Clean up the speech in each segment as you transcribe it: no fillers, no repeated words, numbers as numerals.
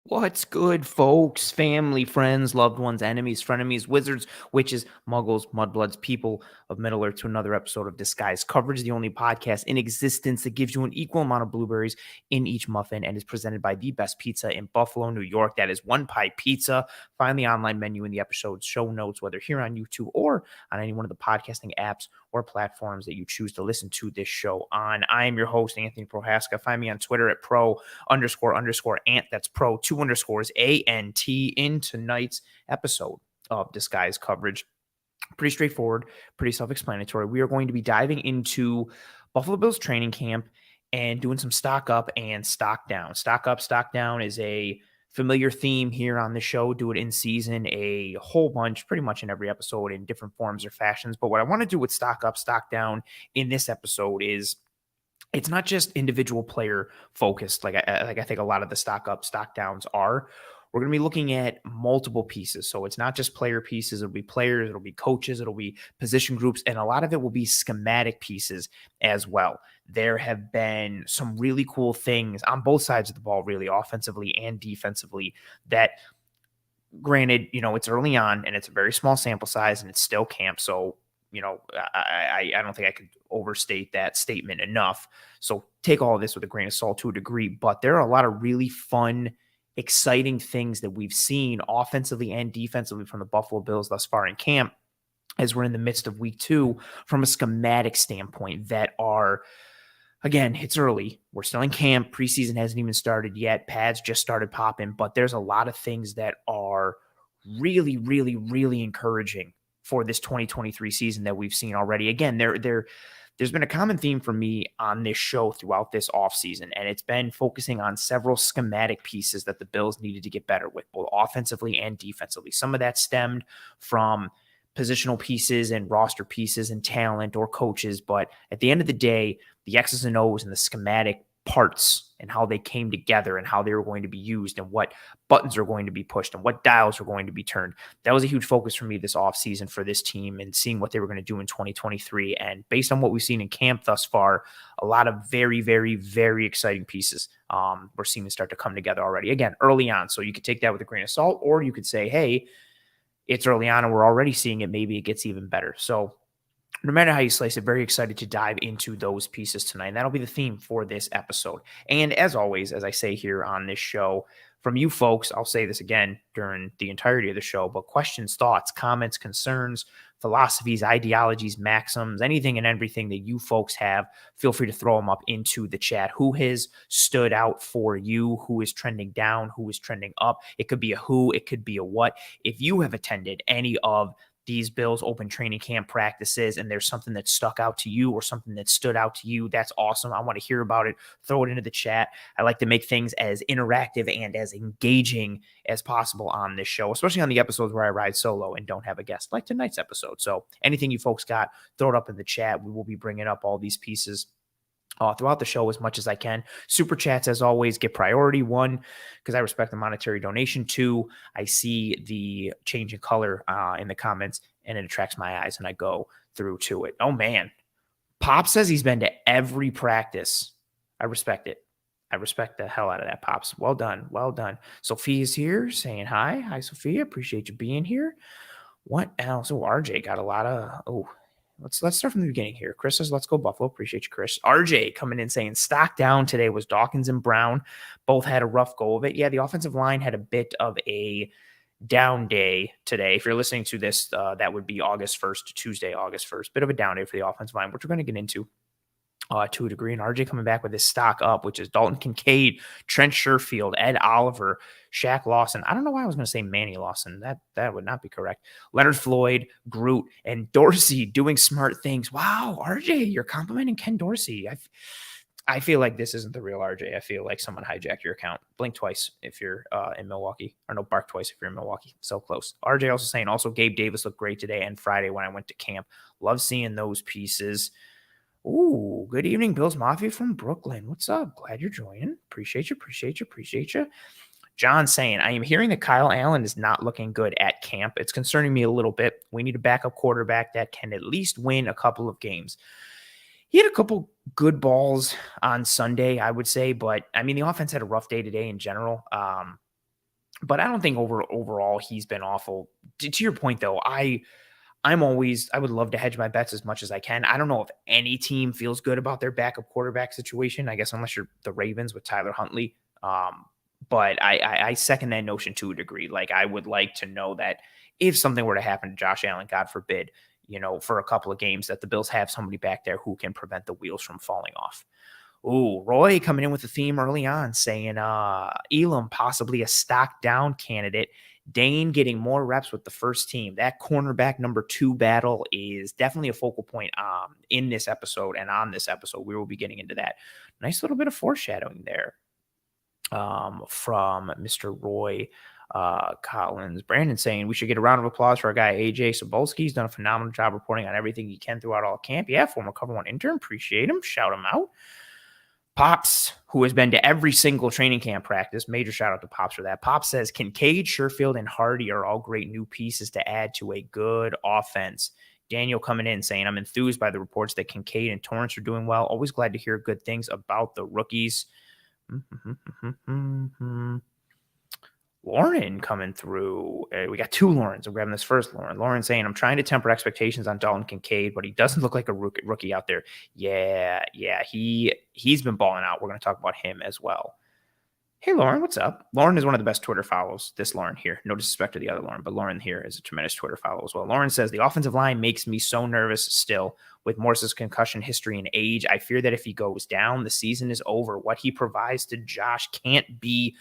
What's good, folks? Family, friends, loved ones, enemies, frenemies, wizards, witches, muggles, mudbloods, people of Middle Earth to another episode of Disguise Coverage, the only podcast in existence that gives you an equal amount of blueberries in each muffin and is presented by the best pizza in Buffalo, New York. That is One Pie Pizza. Find the online menu in the episode's show notes, whether here on YouTube or on any one of the podcasting apps or platforms that you choose to listen to this show on. I am your host, Anthony Prohaska. Find me on Twitter at pro__ant. That's pro 2_ ANT in tonight's episode of Disguise Coverage. Pretty straightforward, pretty self-explanatory. We are going to be diving into Buffalo Bills training camp and doing some stock up and stock down. Stock up, stock down is a familiar theme here on the show. Do it in season a whole bunch, pretty much in every episode in different forms or fashions. But what I want to do with stock up, stock down in this episode is it's not just individual player focused like I think a lot of the stock up, stock downs are. We're going to be looking at multiple pieces. So it's not just player pieces. It'll be players, it'll be coaches, it'll be position groups, and a lot of it will be schematic pieces as well. There have been some really cool things on both sides of the ball, really offensively and defensively, that granted, it's early on and it's a very small sample size and it's still camp. So I don't think I could overstate that statement enough. So take all of this with a grain of salt to a degree, but there are a lot of really fun, exciting things that we've seen offensively and defensively from the Buffalo Bills thus far in camp, as we're in the midst of week 2 from a schematic standpoint that are, again, it's early. We're still in camp. Preseason hasn't even started yet. Pads just started popping, but there's a lot of things that are really, really, really encouraging for this 2023 season that we've seen already. Again, there's been a common theme for me on this show throughout this offseason, and it's been focusing on several schematic pieces that the Bills needed to get better with, both offensively and defensively. Some of that stemmed from positional pieces and roster pieces and talent or coaches, but at the end of the day, the X's and O's and the schematic parts and how they came together and how they were going to be used and what buttons are going to be pushed and what dials are going to be turned. That was a huge focus for me this offseason for this team and seeing what they were going to do in 2023. And based on what we've seen in camp thus far, a lot of very, very, very exciting pieces we're seeing to start to come together already. Again, early on. So you could take that with a grain of salt, or you could say, hey, it's early on and we're already seeing it. Maybe it gets even better. So no matter how you slice it, very excited to dive into those pieces tonight. And that'll be the theme for this episode. And as always, as I say here on this show, from you folks, I'll say this again during the entirety of the show, but questions, thoughts, comments, concerns, philosophies, ideologies, maxims, anything and everything that you folks have, feel free to throw them up into the chat. Who has stood out for you? Who is trending down? Who is trending up? It could be a who, it could be a what. If you have attended any of these Bills open training camp practices and there's something that stuck out to you or something that stood out to you, that's awesome. I want to hear about it. Throw it into the chat. I like to make things as interactive and as engaging as possible on this show, especially on the episodes where I ride solo and don't have a guest, like tonight's episode. So anything you folks got, throw it up in the chat. We will be bringing up all these pieces throughout the show as much as I can. Super chats, as always, get priority. 1, because I respect the monetary donation. 2, I see the change in color in the comments, and it attracts my eyes, and I go through to it. Oh, man. Pop says he's been to every practice. I respect it. I respect the hell out of that, Pops. Well done. Well done. Sophia's here saying hi. Hi, Sophia. Appreciate you being here. What else? Oh, RJ got a lot of... Let's start from the beginning here. Chris says, let's go Buffalo. Appreciate you, Chris. RJ coming in saying stock down today was Dawkins and Brown. Both had a rough go of it. Yeah, the offensive line had a bit of a down day today. If you're listening to this, that would be August 1st, Tuesday, August 1st. Bit of a down day for the offensive line, which we're going to get into to a degree. And RJ coming back with his stock up, which is Dalton Kincaid, Trent Sherfield, Ed Oliver, Shaq Lawson. I don't know why I was going to say Manny Lawson. That would not be correct. Leonard Floyd, Groot, and Dorsey doing smart things. Wow, RJ, you're complimenting Ken Dorsey. I feel like this isn't the real RJ. I feel like someone hijacked your account. Blink twice if you're in Milwaukee. Or no, bark twice if you're in Milwaukee. So close. RJ also saying, also Gabe Davis looked great today and Friday when I went to camp. Love seeing those pieces. Ooh, good evening, Bills Mafia from Brooklyn. What's up? Glad you're joining. Appreciate you. John saying, I am hearing that Kyle Allen is not looking good at camp. It's concerning me a little bit. We need a backup quarterback that can at least win a couple of games. He had a couple good balls on Sunday, I would say, but I mean, the offense had a rough day today in general. But I don't think overall he's been awful. To your point, though, I would love to hedge my bets as much as I can. I don't know if any team feels good about their backup quarterback situation. I guess unless you're the Ravens with Tyler Huntley. But I second that notion to a degree. Like I would like to know that if something were to happen to Josh Allen, God forbid, for a couple of games, that the Bills have somebody back there who can prevent the wheels from falling off. Ooh, Roy coming in with a theme early on saying Elam possibly a stock down candidate. Dane getting more reps with the first team. That cornerback number 2 battle is definitely a focal point in this episode and on this episode. We will be getting into that. Nice little bit of foreshadowing there from Mr. Roy Collins. Brandon saying we should get a round of applause for our guy AJ Sobolski. He's done a phenomenal job reporting on everything he can throughout all camp. Yeah, former Cover One intern. Appreciate him. Shout him out. Pops, who has been to every single training camp practice, major shout out to Pops for that. Pops says Kincaid, Sherfield, and Hardy are all great new pieces to add to a good offense. Daniel coming in saying, I'm enthused by the reports that Kincaid and Torrance are doing well. Always glad to hear good things about the rookies. Lauren coming through. We got 2 Laurens. I'm grabbing this first Lauren. Lauren saying, I'm trying to temper expectations on Dalton Kincaid, but he doesn't look like a rookie out there. Yeah. He's been balling out. We're going to talk about him as well. Hey, Lauren, what's up? Lauren is one of the best Twitter follows. This Lauren here. No disrespect to the other Lauren, but Lauren here is a tremendous Twitter follow as well. Lauren says, the offensive line makes me so nervous still. With Morse's concussion history and age, I fear that if he goes down, the season is over. What he provides to Josh can't be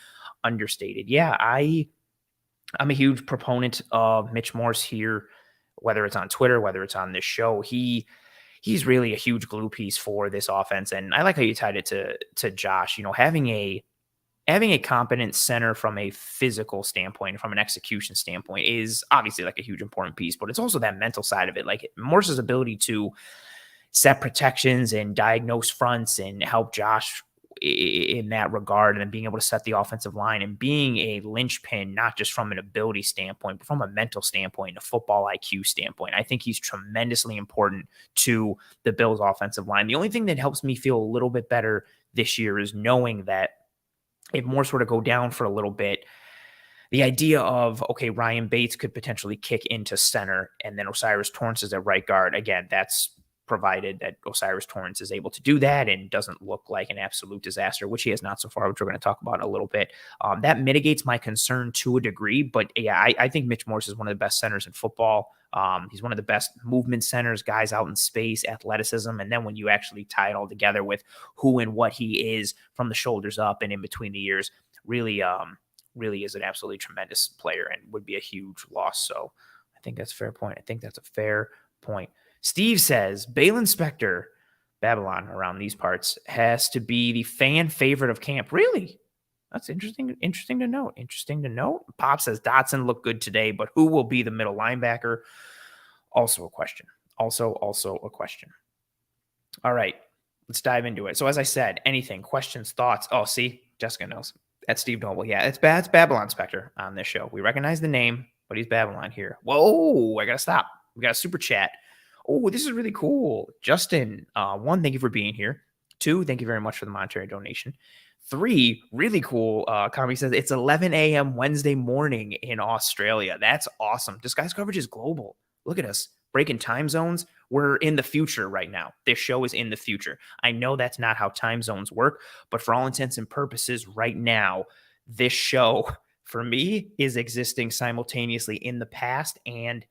understated. Yeah, I'm a huge proponent of Mitch Morse here, whether it's on Twitter, whether it's on this show. He's really a huge glue piece for this offense. And I like how you tied it to Josh. Having a competent center from a physical standpoint, from an execution standpoint, is obviously like a huge important piece, but it's also that mental side of it. Like Morse's ability to set protections and diagnose fronts and help Josh in that regard, and then being able to set the offensive line and being a linchpin, not just from an ability standpoint, but from a mental standpoint, a football IQ standpoint. I think he's tremendously important to the Bills offensive line. The only thing that helps me feel a little bit better this year is knowing that if Morse were to go down for a little bit, the idea of, okay, Ryan Bates could potentially kick into center and then Osiris Torrance is at right guard. Again, that's provided that Osiris Torrance is able to do that and doesn't look like an absolute disaster, which he has not so far, which we're going to talk about in a little bit. That mitigates my concern to a degree, but yeah, I think Mitch Morse is one of the best centers in football. He's one of the best movement centers, guys out in space, athleticism. And then when you actually tie it all together with who and what he is from the shoulders up and in between the ears, really is an absolutely tremendous player and would be a huge loss. So I think that's a fair point. I think that's a fair point. Steve says Balin Spector, Babylon around these parts, has to be the fan favorite of camp. Really? That's interesting. Interesting to note. Interesting to note. Pop says Dotson looked good today, but who will be the middle linebacker? Also a question. Also a question. All right, let's dive into it. So as I said, anything, questions, thoughts. Oh, see, Jessica knows. That's Steve Noble. Yeah, it's Babylon Spector on this show. We recognize the name, but he's Babylon here. Whoa, I gotta stop. We got a super chat. Oh, this is really cool. Justin, 1, thank you for being here. 2, thank you very much for the monetary donation. 3, really cool. Comedy says it's 11 a.m. Wednesday morning in Australia. That's awesome. Disguise coverage is global. Look at us breaking time zones. We're in the future right now. This show is in the future. I know that's not how time zones work, but for all intents and purposes, right now, this show for me is existing simultaneously in the past and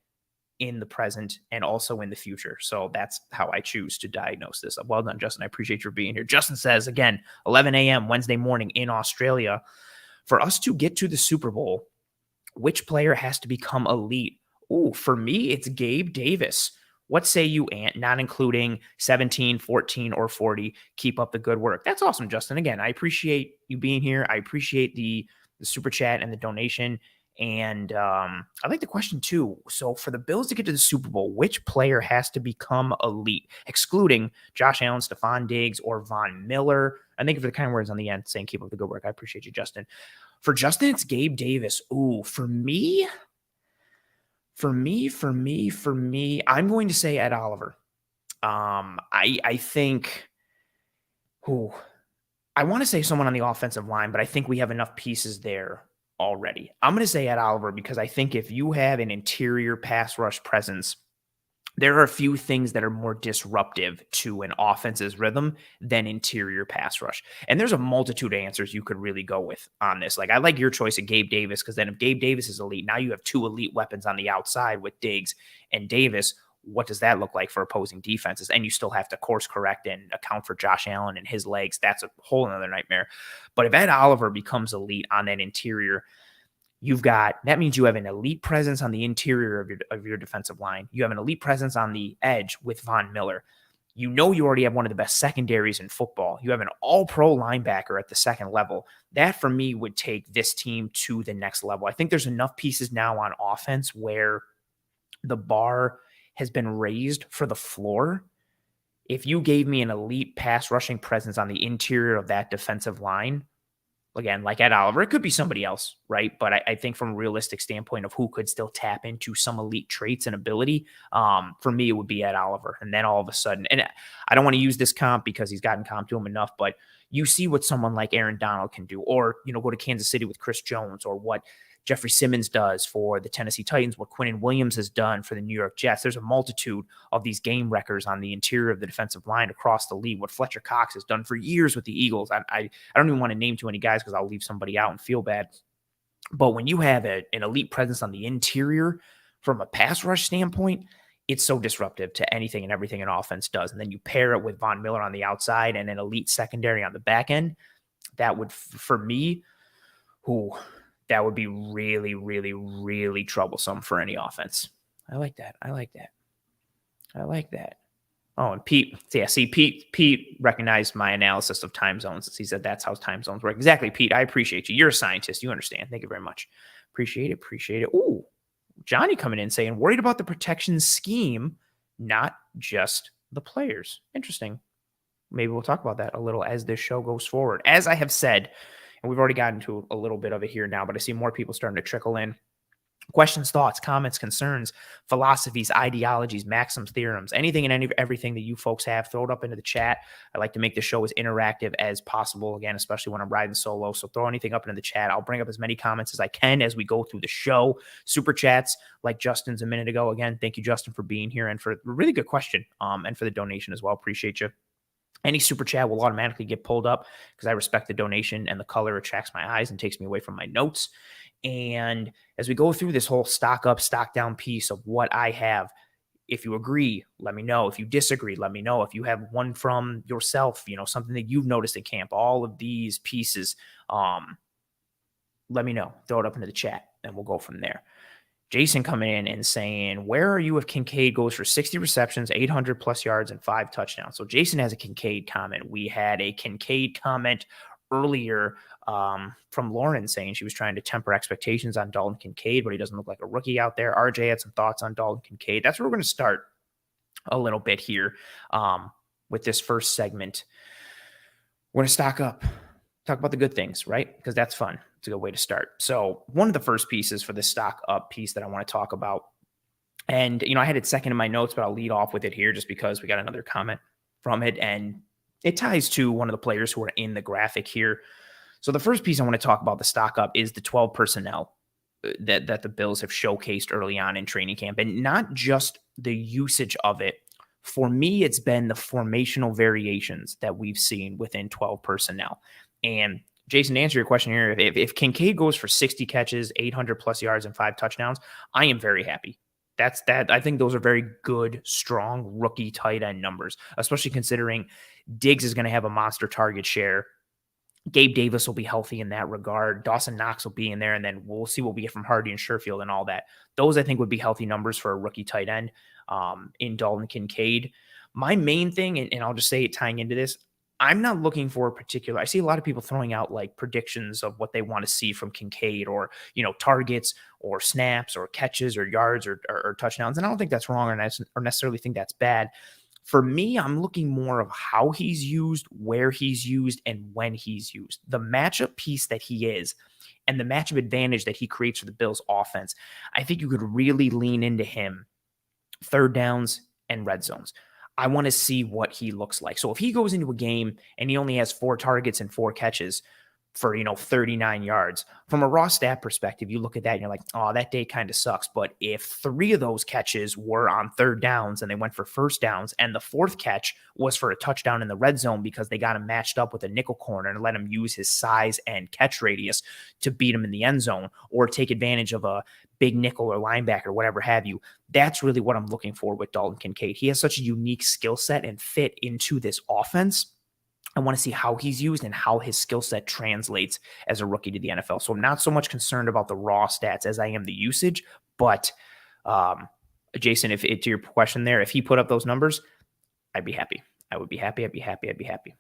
in the present and also in the future. So that's how I choose to diagnose this. Well done, Justin. I appreciate your being here. Justin says, again, 11 a.m. Wednesday morning in Australia. For us to get to the Super Bowl, which player has to become elite? Oh, for me, it's Gabe Davis. What say you, Ant? Not including 17, 14, or 40. Keep up the good work. That's awesome, Justin. Again, I appreciate you being here. I appreciate the super chat and the donation. And I like the question too. So for the Bills to get to the Super Bowl, which player has to become elite, excluding Josh Allen, Stefon Diggs, or Von Miller? I think for the kind words on the end saying keep up the good work. I appreciate you, Justin. For Justin, it's Gabe Davis. Ooh, for me, I'm going to say Ed Oliver. I think I want to say someone on the offensive line, but I think we have enough pieces there already. I'm going to say Ed Oliver because I think if you have an interior pass rush presence, there are a few things that are more disruptive to an offense's rhythm than interior pass rush. And there's a multitude of answers you could really go with on this. Like, I like your choice of Gabe Davis because then if Gabe Davis is elite, now you have two elite weapons on the outside with Diggs and Davis. What does that look like for opposing defenses? And you still have to course correct and account for Josh Allen and his legs. That's a whole other nightmare. But if Ed Oliver becomes elite on that interior, that means you have an elite presence on the interior of your defensive line. You have an elite presence on the edge with Von Miller. You already have one of the best secondaries in football. You have an all-pro linebacker at the second level. That, for me, would take this team to the next level. I think there's enough pieces now on offense where the bar has been raised for the floor. If you gave me an elite pass rushing presence on the interior of that defensive line, again, like Ed Oliver, it could be somebody else, right? But I think from a realistic standpoint of who could still tap into some elite traits and ability, for me, it would be Ed Oliver. And then all of a sudden, and I don't want to use this comp because he's gotten comp to him enough, but you see what someone like Aaron Donald can do, or, go to Kansas City with Chris Jones, or what Jeffrey Simmons does for the Tennessee Titans, what Quinnen Williams has done for the New York Jets. There's a multitude of these game wreckers on the interior of the defensive line across the league, what Fletcher Cox has done for years with the Eagles. I don't even want to name too many guys because I'll leave somebody out and feel bad. But when you have an elite presence on the interior from a pass rush standpoint, it's so disruptive to anything and everything an offense does. And then you pair it with Von Miller on the outside and an elite secondary on the back end. That would, for me, that would be really, really, really troublesome for any offense. I like that. Oh, and Pete, Pete recognized my analysis of time zones. He said that's how time zones work. Exactly, Pete. I appreciate you. You're a scientist. You understand. Thank you very much. Appreciate it. Ooh, Johnny coming in saying, worried about the protection scheme, not just the players. Interesting. Maybe we'll talk about that a little as this show goes forward. As I have said, and we've already gotten to a little bit of it here now, but I see more people starting to trickle in. Questions, thoughts, comments, concerns, philosophies, ideologies, maxims, theorems, anything and everything that you folks have, throw it up into the chat. I like to make the show as interactive as possible, again, especially when I'm riding solo. So throw anything up into the chat. I'll bring up as many comments as I can as we go through the show. Super chats like Justin's a minute ago. Again, thank you, Justin, for being here and for a really good question, and for the donation as well. Appreciate you. Any super chat will automatically get pulled up because I respect the donation, and the color attracts my eyes and takes me away from my notes. And as we go through this whole stock up, stock down piece of what I have, if you agree, let me know. If you disagree, let me know. If you have one from yourself, something that you've noticed at camp, all of these pieces, let me know. Throw it up into the chat and we'll go from there. Jason coming in and saying, where are you if Kincaid goes for 60 receptions, 800 plus yards, and 5 touchdowns? So Jason has a Kincaid comment. We had a Kincaid comment earlier from Lauren saying she was trying to temper expectations on Dalton Kincaid, but he doesn't look like a rookie out there. RJ had some thoughts on Dalton Kincaid. That's where we're going to start a little bit here with this first segment. We're going to stock up. Talk about the good things, right? Because that's fun. It's a good way to start. So one of the first pieces for this stock up piece that I want to talk about, and, I had it second in my notes, but I'll lead off with it here just because we got another comment from it, and it ties to one of the players who are in the graphic here. So the first piece I want to talk about the stock up is the 12 personnel that the Bills have showcased early on in training camp, and not just the usage of it. For me, it's been the formational variations that we've seen within 12 personnel. And Jason, to answer your question here, if Kincaid goes for 60 catches, 800 plus yards, and 5 touchdowns, I am very happy. I think those are very good, strong rookie tight end numbers, especially considering Diggs is going to have a monster target share. Gabe Davis will be healthy in that regard. Dawson Knox will be in there, and then we'll see what we get from Hardy and Sherfield and all that. Those, I think, would be healthy numbers for a rookie tight end in Dalton Kincaid. My main thing, and I'll just say it tying into this, I'm not looking for a particular. I see a lot of people throwing out like predictions of what they want to see from Kincaid, or targets or snaps or catches or yards or touchdowns. And I don't think that's wrong or necessarily think that's bad. For me, I'm looking more of how he's used, where he's used, and when he's used. The matchup piece that he is, and the matchup advantage that he creates for the Bills offense. I think you could really lean into him third downs and red zones. I want to see what he looks like. So if he goes into a game and he only has 4 targets and 4 catches, for 39 yards. From a raw stat perspective, you look at that and you're like, oh, that day kind of sucks. But if 3 of those catches were on third downs and they went for first downs, and the 4th catch was for a touchdown in the red zone because they got him matched up with a nickel corner and let him use his size and catch radius to beat him in the end zone or take advantage of a big nickel or linebacker, whatever have you. That's really what I'm looking for with Dalton Kincaid. He has such a unique skill set and fit into this offense. I want to see how he's used and how his skill set translates as a rookie to the NFL. So I'm not so much concerned about the raw stats as I am the usage. But Jason, if to your question there, if he put up those numbers, I'd be happy. I would be happy. I'd be happy. I'd be happy.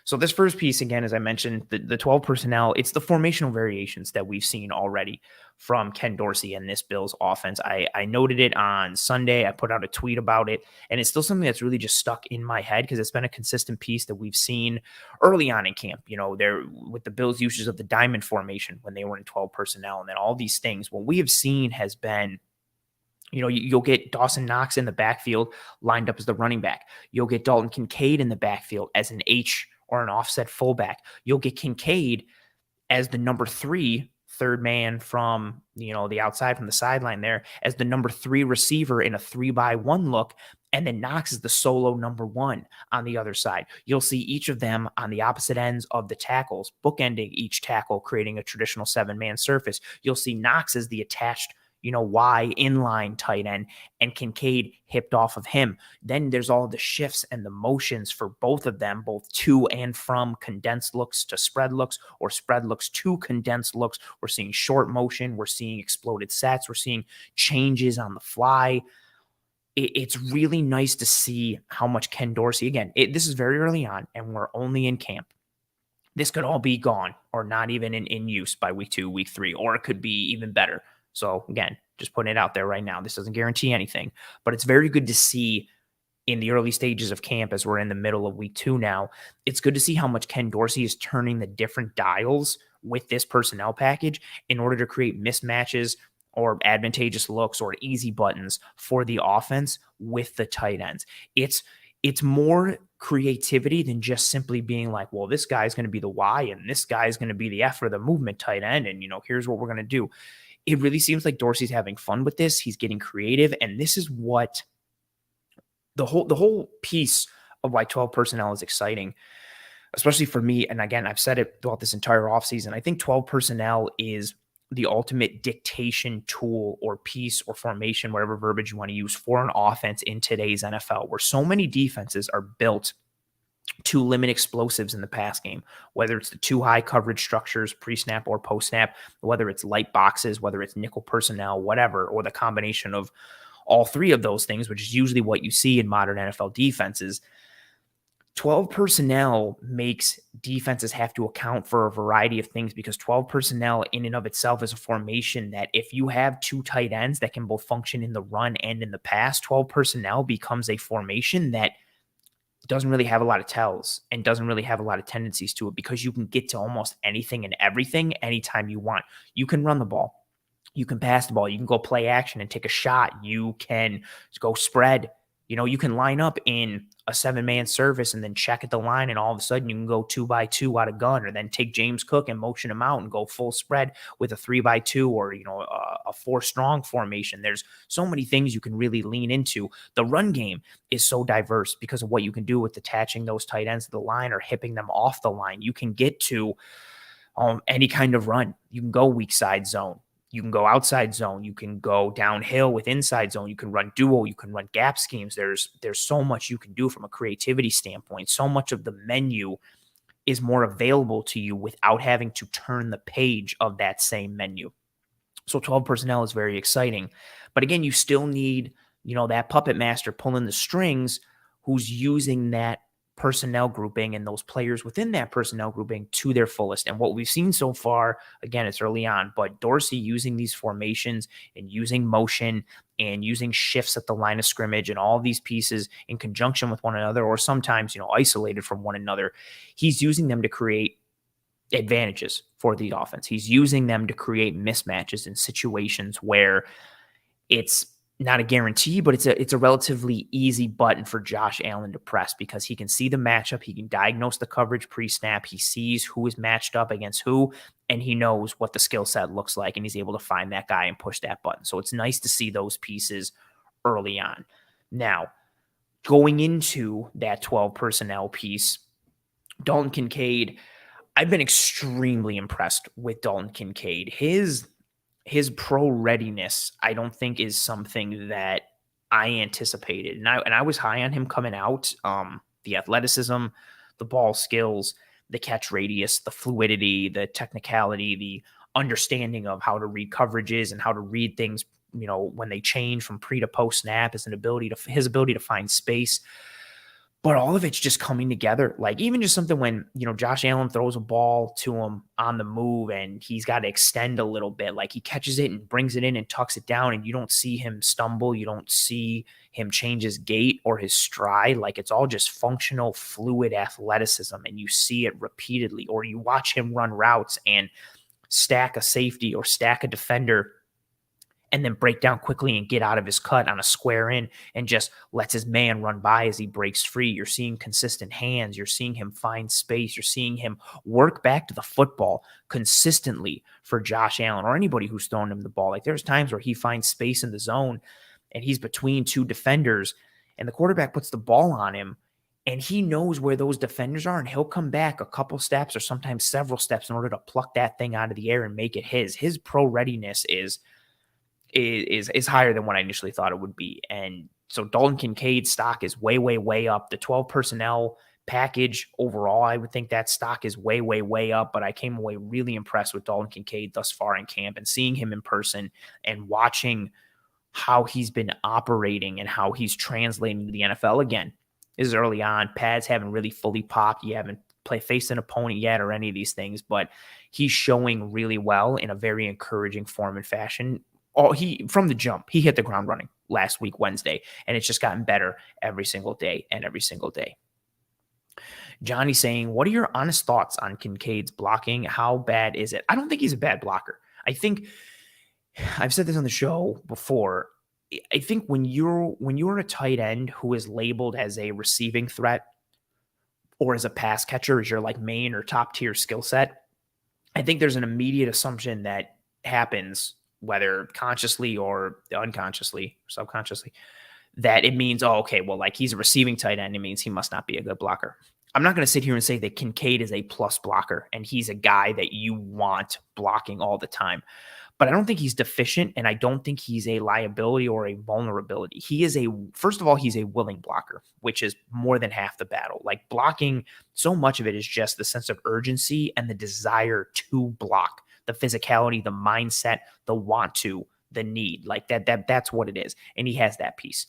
So this first piece, again, as I mentioned, the 12 personnel, it's the formational variations that we've seen already from Ken Dorsey and this Bills offense. I noted it on Sunday. I put out a tweet about it, and it's still something that's really just stuck in my head because it's been a consistent piece that we've seen early on in camp. There with the Bills' usage of the diamond formation when they were in 12 personnel, and then all these things. What we have seen has been you'll get Dawson Knox in the backfield lined up as the running back. You'll get Dalton Kincaid in the backfield as an H or an offset fullback. You'll get Kincaid as the number 3, third man from, the outside from the sideline there, as the number 3 receiver in a 3-by-1 look. And then Knox is the solo number 1 on the other side. You'll see each of them on the opposite ends of the tackles, bookending each tackle, creating a traditional 7-man surface. You'll see Knox as the attached Y inline tight end, and Kincaid hipped off of him. Then there's all the shifts and the motions for both of them, both to and from condensed looks to spread looks, or spread looks to condensed looks. We're seeing short motion. We're seeing exploded sets. We're seeing changes on the fly. It's really nice to see how much Ken Dorsey, again, this is very early on, and we're only in camp. This could all be gone or not even in use by week 2, week 3, or it could be even better. So again, just putting it out there right now. This doesn't guarantee anything, but it's very good to see in the early stages of camp as we're in the middle of week 2 now. It's good to see how much Ken Dorsey is turning the different dials with this personnel package in order to create mismatches or advantageous looks or easy buttons for the offense with the tight ends. It's more creativity than just simply being like, well, this guy's going to be the Y and this guy's going to be the F or the movement tight end. And, here's what we're going to do. It really seems like Dorsey's having fun with this. He's getting creative. And this is what the whole piece of why 12 personnel is exciting, especially for me. And again, I've said it throughout this entire offseason. I think 12 personnel is the ultimate dictation tool or piece or formation, whatever verbiage you want to use, for an offense in today's NFL, where so many defenses are built to limit explosives in the pass game, whether it's the 2 high coverage structures, pre-snap or post-snap, whether it's light boxes, whether it's nickel personnel, whatever, or the combination of all 3 of those things, which is usually what you see in modern NFL defenses. 12 personnel makes defenses have to account for a variety of things, because 12 personnel in and of itself is a formation that if you have 2 tight ends that can both function in the run and in the pass, 12 personnel becomes a formation that doesn't really have a lot of tells and doesn't really have a lot of tendencies to it, because you can get to almost anything and everything anytime you want. You can run the ball. You can pass the ball. You can go play action and take a shot. You can go spread. You can line up in a 7-man service and then check at the line, and all of a sudden you can go 2-by-2 out of gun, or then take James Cook and motion him out and go full spread with a 3-by-2 or, a 4-strong formation. There's so many things you can really lean into. The run game is so diverse because of what you can do with attaching those tight ends to the line or hipping them off the line. You can get to any kind of run. You can go weak side zone. You can go outside zone. You can go downhill with inside zone. You can run duo. You can run gap schemes. There's so much you can do from a creativity standpoint. So much of the menu is more available to you without having to turn the page of that same menu. So 12 personnel is very exciting. But again, you still need, that puppet master pulling the strings who's using that personnel grouping and those players within that personnel grouping to their fullest. And what we've seen so far, again, it's early on, but Dorsey using these formations and using motion and using shifts at the line of scrimmage and all these pieces in conjunction with one another, or sometimes, isolated from one another, he's using them to create advantages for the offense. He's using them to create mismatches in situations where it's not a guarantee, but it's a relatively easy button for Josh Allen to press because he can see the matchup, he can diagnose the coverage pre-snap, he sees who is matched up against who, and he knows what the skill set looks like, and he's able to find that guy and push that button. So it's nice to see those pieces early on. Now, going into that 12 personnel piece, Dalton Kincaid, I've been extremely impressed with Dalton Kincaid. His pro readiness, I don't think is something that I anticipated. And I was high on him coming out. The athleticism, the ball skills, the catch radius, the fluidity, the technicality, the understanding of how to read coverages and how to read things, when they change from pre to post snap, his ability to find space. But all of it's just coming together. Like even just something when, Josh Allen throws a ball to him on the move and he's got to extend a little bit. Like he catches it and brings it in and tucks it down, and you don't see him stumble. You don't see him change his gait or his stride. Like it's all just functional, fluid athleticism. And you see it repeatedly, or you watch him run routes and stack a safety or stack a defender and then break down quickly and get out of his cut on a square in and just lets his man run by as he breaks free. You're seeing consistent hands. You're seeing him find space. You're seeing him work back to the football consistently for Josh Allen or anybody who's thrown him the ball. Like there's times where he finds space in the zone and he's between two defenders and the quarterback puts the ball on him and he knows where those defenders are, and he'll come back a couple steps or sometimes several steps in order to pluck that thing out of the air and make it his. His pro readiness is higher than what I initially thought it would be. And so Dalton Kincaid's stock is way, way, way up. The 12 personnel package overall, I would think that stock is way, way, way up. But I came away really impressed with Dalton Kincaid thus far in camp, and seeing him in person and watching how he's been operating and how he's translating to the NFL. Again, this is early on. Pads haven't really fully popped. You haven't faced an opponent yet or any of these things, but he's showing really well in a very encouraging form and fashion. From the jump, he hit the ground running last week, Wednesday, and it's just gotten better every single day and every single day. Johnny saying, what are your honest thoughts on Kincaid's blocking? How bad is it? I don't think he's a bad blocker. I think I've said this on the show before. I think when you're a tight end who is labeled as a receiving threat or as a pass catcher as your like main or top tier skill set, I think there's an immediate assumption that happens, whether consciously or unconsciously or subconsciously, that it means, oh, okay, well, like he's a receiving tight end. It means he must not be a good blocker. I'm not going to sit here and say that Kincaid is a plus blocker and he's a guy that you want blocking all the time. But I don't think he's deficient, and I don't think he's a liability or a vulnerability. First of all, he's a willing blocker, which is more than half the battle. Like blocking, so much of it is just the sense of urgency and the desire to block, the physicality, the mindset, the want to, the need. Like that's what it is. And he has that piece.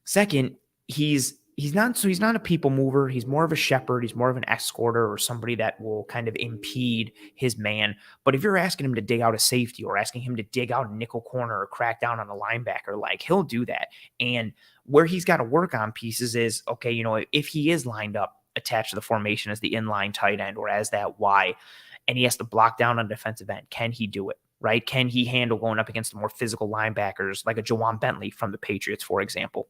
Second, he's not a people mover. He's more of a shepherd. He's more of an escorter or somebody that will kind of impede his man. But if you're asking him to dig out a safety or asking him to dig out a nickel corner or crack down on a linebacker, like he'll do that. And where he's got to work on pieces is, okay, if he is lined up attached to the formation as the inline tight end or as that Y, and he has to block down on defensive end, can he do it? Right? Can he handle going up against the more physical linebackers like a Jawan Bentley from the Patriots, for example?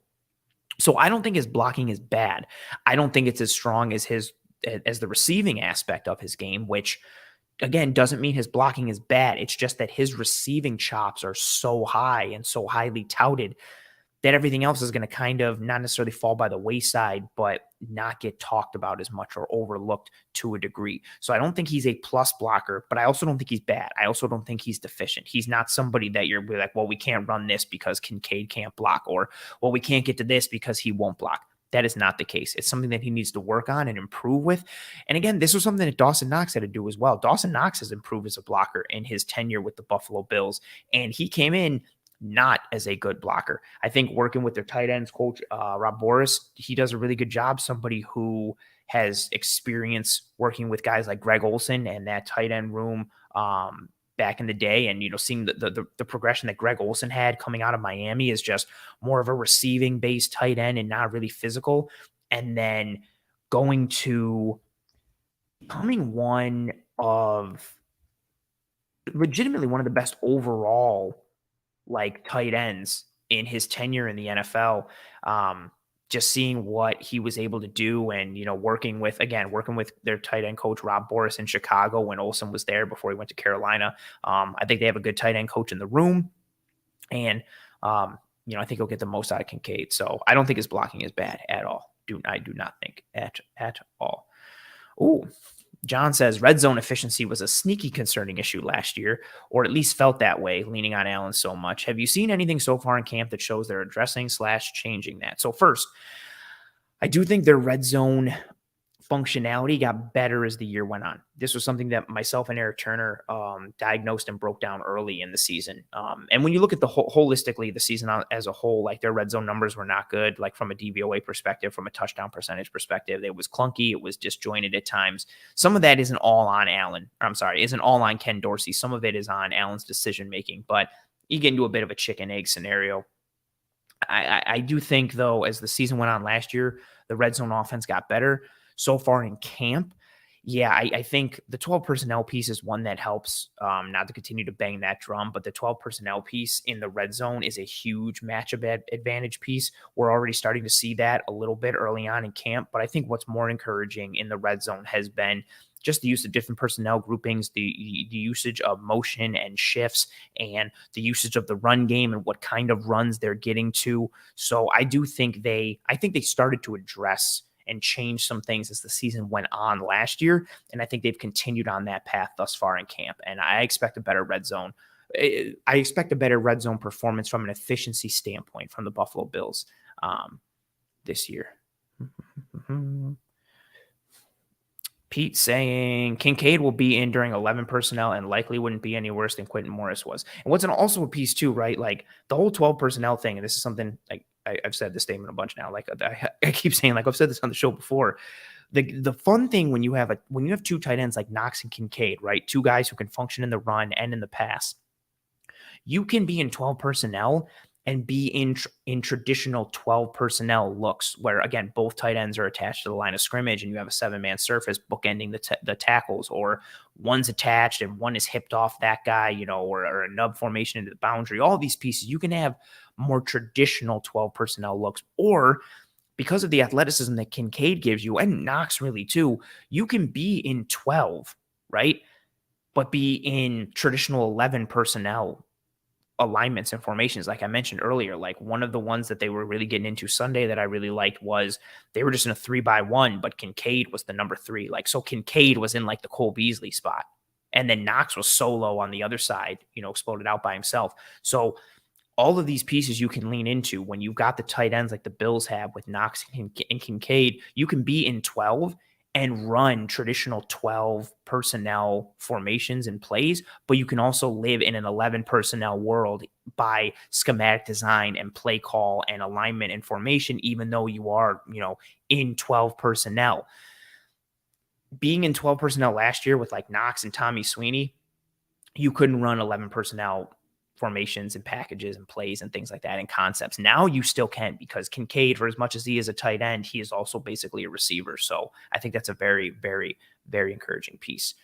So I don't think his blocking is bad. I don't think it's as strong as the receiving aspect of his game, which again doesn't mean his blocking is bad. It's just that his receiving chops are so high and so highly touted that everything else is going to kind of not necessarily fall by the wayside, but not get talked about as much or overlooked to a degree. So I don't think he's a plus blocker, but I also don't think he's bad. I also don't think he's deficient. He's not somebody that you're like, well, we can't run this because Kincaid can't block, or, well, we can't get to this because he won't block. That is not the case. It's something that he needs to work on and improve with. And again, this was something that Dawson Knox had to do as well. Dawson Knox has improved as a blocker in his tenure with the Buffalo Bills, and he came in not as a good blocker. I think working with their tight ends coach, Rob Boris, he does a really good job. Somebody who has experience working with guys like Greg Olsen and that tight end room back in the day. And, seeing the progression that Greg Olsen had coming out of Miami is just more of a receiving based tight end and not really physical. And then going to becoming legitimately one of the best overall like tight ends in his tenure in the NFL. Just seeing what he was able to do and, working with their tight end coach, Rob Boris in Chicago when Olsen was there before he went to Carolina. I think they have a good tight end coach in the room. And, I think he'll get the most out of Kincaid. So I don't think his blocking is bad at all. I do not think at all. Ooh, John says red zone efficiency was a sneaky concerning issue last year, or at least felt that way, leaning on Allen so much. Have you seen anything so far in camp that shows they're addressing / changing that? So first, I do think their red zone functionality got better as the year went on. This was something that myself and Eric Turner diagnosed and broke down early in the season. And when you look at the holistically, the season as a whole, like their red zone numbers were not good, like from a DVOA perspective, from a touchdown percentage perspective. It was clunky. It was disjointed at times. Some of that isn't all on isn't all on Ken Dorsey. Some of it is on Allen's decision-making, but you get into a bit of a chicken egg scenario. I do think, though, as the season went on last year, the red zone offense got better. So far in camp, I think the 12 personnel piece is one that helps, not to continue to bang that drum, but the 12 personnel piece in the red zone is a huge matchup advantage piece. We're already starting to see that a little bit early on in camp, but I think what's more encouraging in the red zone has been just the use of different personnel groupings, the usage of motion and shifts, and the usage of the run game and what kind of runs they're getting to. So I think they started to address and change some things as the season went on last year. And I think they've continued on that path thus far in camp. And I expect a better red zone. I expect a better red zone performance from an efficiency standpoint from the Buffalo Bills this year. Pete saying Kincaid will be in during 11 personnel and likely wouldn't be any worse than Quentin Morris was. And what's also a piece too, right? Like the whole 12 personnel thing, and this is something like I've said this statement a bunch now. Like I keep saying, like I've said this on the show before. The fun thing when you have two tight ends like Knox and Kincaid, right? Two guys who can function in the run and in the pass. You can be in 12 personnel and be in traditional 12 personnel looks where, again, both tight ends are attached to the line of scrimmage and you have a 7-man surface bookending the tackles, or one's attached and one is hipped off that guy, or a nub formation into the boundary. All these pieces, you can have more traditional 12 personnel looks, or because of the athleticism that Kincaid gives you, and Knox really too, you can be in 12, right? But be in traditional 11 personnel alignments and formations, like I mentioned earlier. Like one of the ones that they were really getting into Sunday that I really liked was they were just in a 3-by-1, but Kincaid was the number 3. Like, so Kincaid was in like the Cole Beasley spot. And then Knox was solo on the other side, exploded out by himself. So all of these pieces you can lean into when you've got the tight ends like the Bills have with Knox and Kincaid. You can be in 12 and run traditional 12 personnel formations and plays, but you can also live in an 11 personnel world by schematic design and play call and alignment and formation, even though you are, in 12 personnel. Being in 12 personnel last year with like Knox and Tommy Sweeney, you couldn't run 11 personnel formations and packages and plays and things like that and concepts. Now you still can, because Kincaid, for as much as he is a tight end, he is also basically a receiver. So I think that's a very, very, very encouraging piece.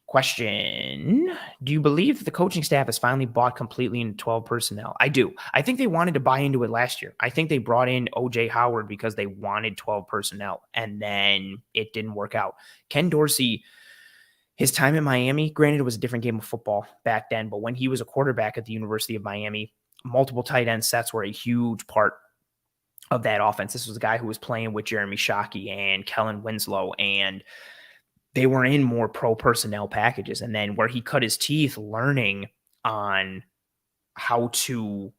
Question: do you believe the coaching staff has finally bought completely into 12 personnel? I do. I think they wanted to buy into it last year. I think they brought in O.J. Howard because they wanted 12 personnel, and then it didn't work out. Ken Dorsey, his time in Miami, granted, it was a different game of football back then, but when he was a quarterback at the University of Miami, multiple tight end sets were a huge part of that offense. This was a guy who was playing with Jeremy Shockey and Kellen Winslow, and they were in more pro personnel packages. And then where he cut his teeth learning on how to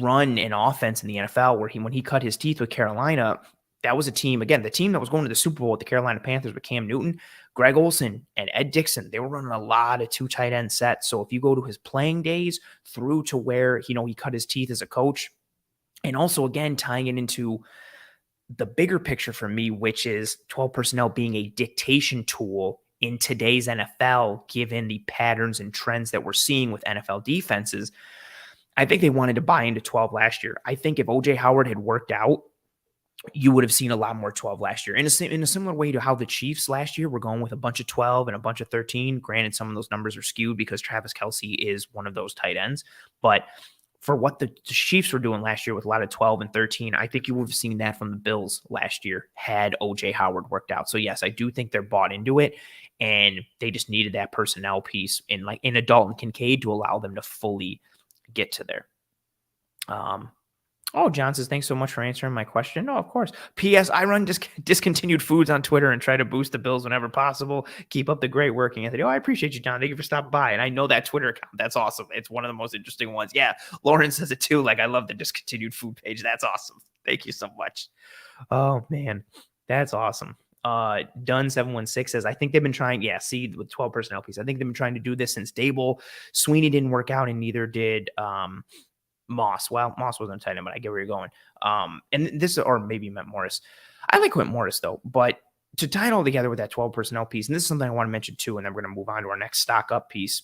run an offense in the NFL, when he cut his teeth with Carolina, that was a team, again, the team that was going to the Super Bowl with the Carolina Panthers with Cam Newton, Greg Olsen, and Ed Dixon. They were running a lot of 2 tight end sets. So if you go to his playing days through to where, he cut his teeth as a coach, and also, again, tying it into the bigger picture for me, which is 12 personnel being a dictation tool in today's NFL, given the patterns and trends that we're seeing with NFL defenses. I think they wanted to buy into 12 last year. I think if O.J. Howard had worked out, you would have seen a lot more 12 last year. In a similar way to how the Chiefs last year were going with a bunch of 12 and a bunch of 13. Granted, some of those numbers are skewed because Travis Kelce is one of those tight ends. But for what the Chiefs were doing last year with a lot of 12 and 13, I think you would have seen that from the Bills last year had OJ Howard worked out. So yes, I do think they're bought into it, and they just needed that personnel piece in a Dalton Kincaid to allow them to fully get to there. Oh, John says, thanks so much for answering my question. Oh, of course. P.S. I run discontinued foods on Twitter and try to boost the Bills whenever possible. Keep up the great work, Anthony. Oh, I appreciate you, John. Thank you for stopping by. And I know that Twitter account. That's awesome. It's one of the most interesting ones. Yeah, Lauren says it too. Like, I love the discontinued food page. That's awesome. Thank you so much. Oh, man. That's awesome. Dunn716 says, I think they've been trying, with 12 personnel piece. I think they've been trying to do this since Dable. Sweeney didn't work out, and neither did Moss. Well, Moss wasn't a tight end, but I get where you're going. And this, or maybe you meant Morris. I like Quentin Morris, though, but to tie it all together with that 12 personnel piece, and this is something I want to mention too, and then we're going to move on to our next stock up piece.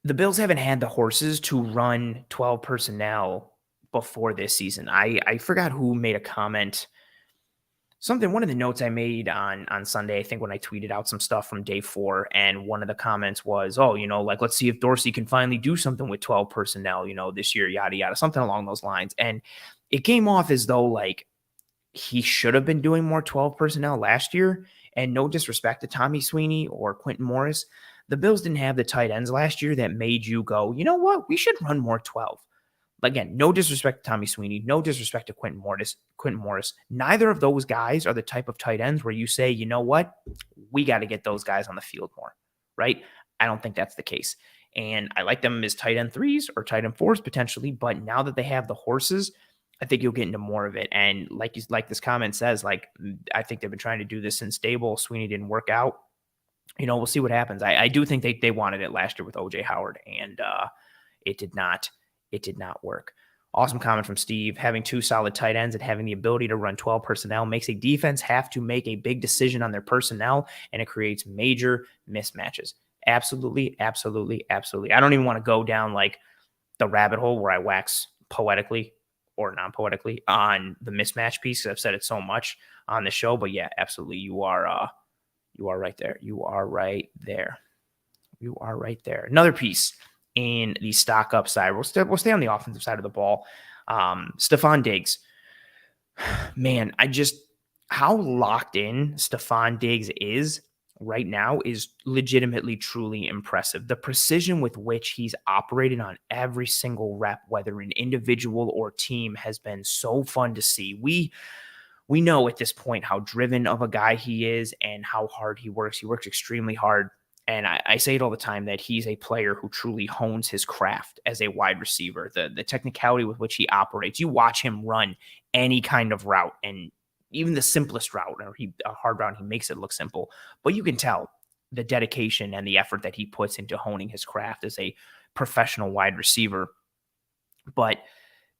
The Bills haven't had the horses to run 12 personnel before this season. I forgot who made a comment. One of the notes I made on Sunday, I think when I tweeted out some stuff from day 4, and one of the comments was, let's see if Dorsey can finally do something with 12 personnel, this year, yada, yada, something along those lines. And it came off as though like he should have been doing more 12 personnel last year. And no disrespect to Tommy Sweeney or Quentin Morris, the Bills didn't have the tight ends last year that made you go, you know what, we should run more 12. Again, no disrespect to Tommy Sweeney, no disrespect to Quentin Morris. Neither of those guys are the type of tight ends where you say, you know what, we got to get those guys on the field more, right? I don't think that's the case. And I like them as tight end 3s or tight end 4s potentially, but now that they have the horses, I think you'll get into more of it. And like this comment says, I think they've been trying to do this since Dable. Sweeney didn't work out. We'll see what happens. I do think they wanted it last year with OJ Howard, and it did not. It did not work. Awesome comment from Steve. Having 2 solid tight ends and having the ability to run 12 personnel makes a defense have to make a big decision on their personnel, and it creates major mismatches. Absolutely, absolutely, absolutely. I don't even want to go down like the rabbit hole where I wax poetically or non-poetically on the mismatch piece, because I've said it so much on the show. But yeah, absolutely. You are right there. You are right there. You are right there. Another piece in the stock up side. We'll stay on the offensive side of the ball. Stefon Diggs. Man, how locked in Stefon Diggs is right now is legitimately truly impressive. The precision with which he's operated on every single rep, whether an individual or team, has been so fun to see. We know at this point how driven of a guy he is and how hard he works. He works extremely hard. And I say it all the time that he's a player who truly hones his craft as a wide receiver. The technicality with which he operates. You watch him run any kind of route, and even the simplest route, or a hard route, he makes it look simple. But you can tell the dedication and the effort that he puts into honing his craft as a professional wide receiver. But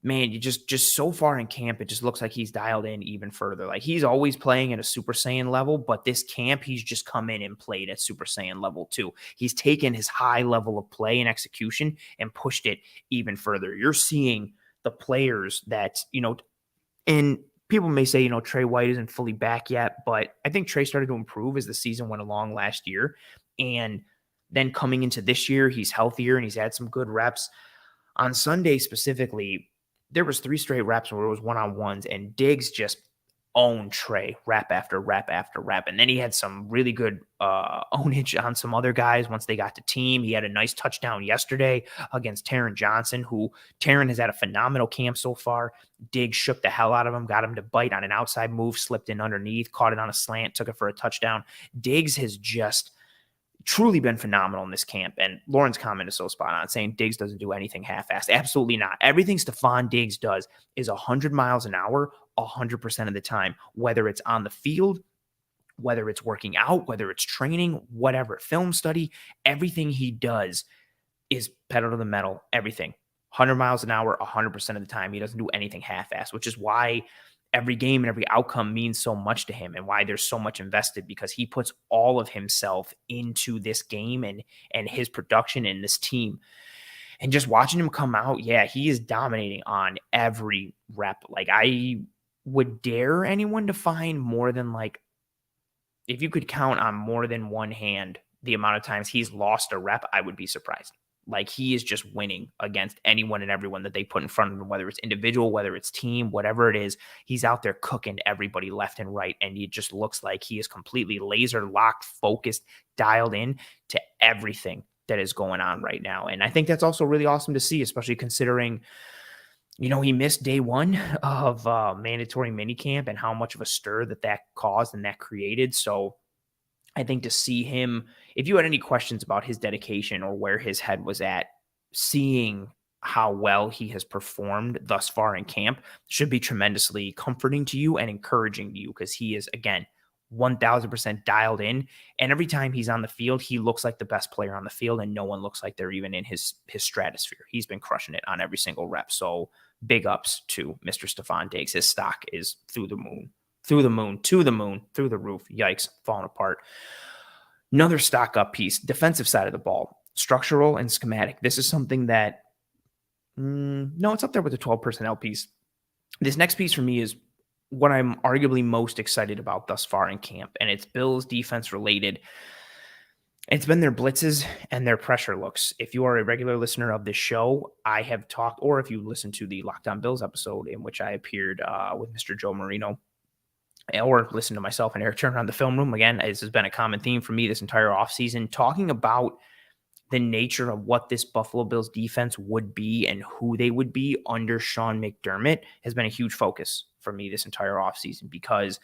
man, you just so far in camp, it just looks like he's dialed in even further. Like, he's always playing at a Super Saiyan level, but this camp, he's just come in and played at Super Saiyan level too. He's taken his high level of play and execution and pushed it even further. You're seeing the players that, and people may say, Trey White isn't fully back yet, but I think Trey started to improve as the season went along last year. And then coming into this year, he's healthier and he's had some good reps. On Sunday specifically, there was 3 straight reps where it was one-on-ones, and Diggs just owned Trey rep after rep after rep. And then he had some really good ownage on some other guys once they got to team. He had a nice touchdown yesterday against Taron Johnson, who Taron has had a phenomenal camp so far. Diggs shook the hell out of him, got him to bite on an outside move, slipped in underneath, caught it on a slant, took it for a touchdown. Diggs has just truly been phenomenal in this camp. And Lauren's comment is so spot on, saying Diggs doesn't do anything half-assed. Absolutely not. Everything Stefon Diggs does is 100 miles an hour 100% of the time, whether it's on the field, whether it's working out, whether it's training, whatever, film study. Everything he does is pedal to the metal, everything. 100 miles an hour 100% of the time. He doesn't do anything half-assed, which is why every game and every outcome means so much to him, and why there's so much invested, because he puts all of himself into this game and his production in this team. And just watching him come out, yeah, he is dominating on every rep. Like, I would dare anyone to find more than, like, if you could count on more than one hand the amount of times he's lost a rep, I would be surprised. Like, he is just winning against anyone and everyone that they put in front of him, whether it's individual, whether it's team, whatever it is. He's out there cooking everybody left and right. And it just looks like he is completely laser locked, focused, dialed in to everything that is going on right now. And I think that's also really awesome to see, especially considering, he missed day one of mandatory minicamp and how much of a stir that caused and that created. So I think to see him, if you had any questions about his dedication or where his head was at, seeing how well he has performed thus far in camp should be tremendously comforting to you and encouraging to you, because he is, again, 1000% dialed in. And every time he's on the field, he looks like the best player on the field, and no one looks like they're even in his stratosphere. He's been crushing it on every single rep. So big ups to Mr. Stefon Diggs. His stock is through the moon, to the moon, through the roof. Yikes, falling apart. Another stock up piece, defensive side of the ball, structural and schematic. This is something that, no, it's up there with the 12 personnel piece. This next piece for me is what I'm arguably most excited about thus far in camp, and it's Bills defense related. It's been their blitzes and their pressure looks. If you are a regular listener of this show, I have talked, or if you listen to the Locked On Bills episode in which I appeared with Mr. Joe Marino, or listen to myself and Eric Turner on the film room. Again, this has been a common theme for me this entire offseason, talking about the nature of what this Buffalo Bills defense would be and who they would be under Sean McDermott has been a huge focus for me this entire offseason, because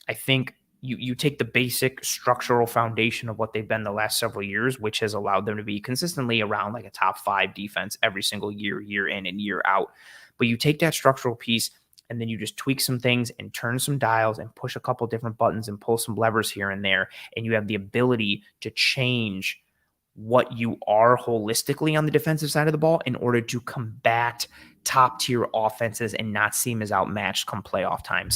I think you take the basic structural foundation of what they've been the last several years, which has allowed them to be consistently around like a top 5 defense every single year, year in and year out. But you take that structural piece and then you just tweak some things and turn some dials and push a couple different buttons and pull some levers here and there, and you have the ability to change what you are holistically on the defensive side of the ball in order to combat top tier offenses and not seem as outmatched come playoff time.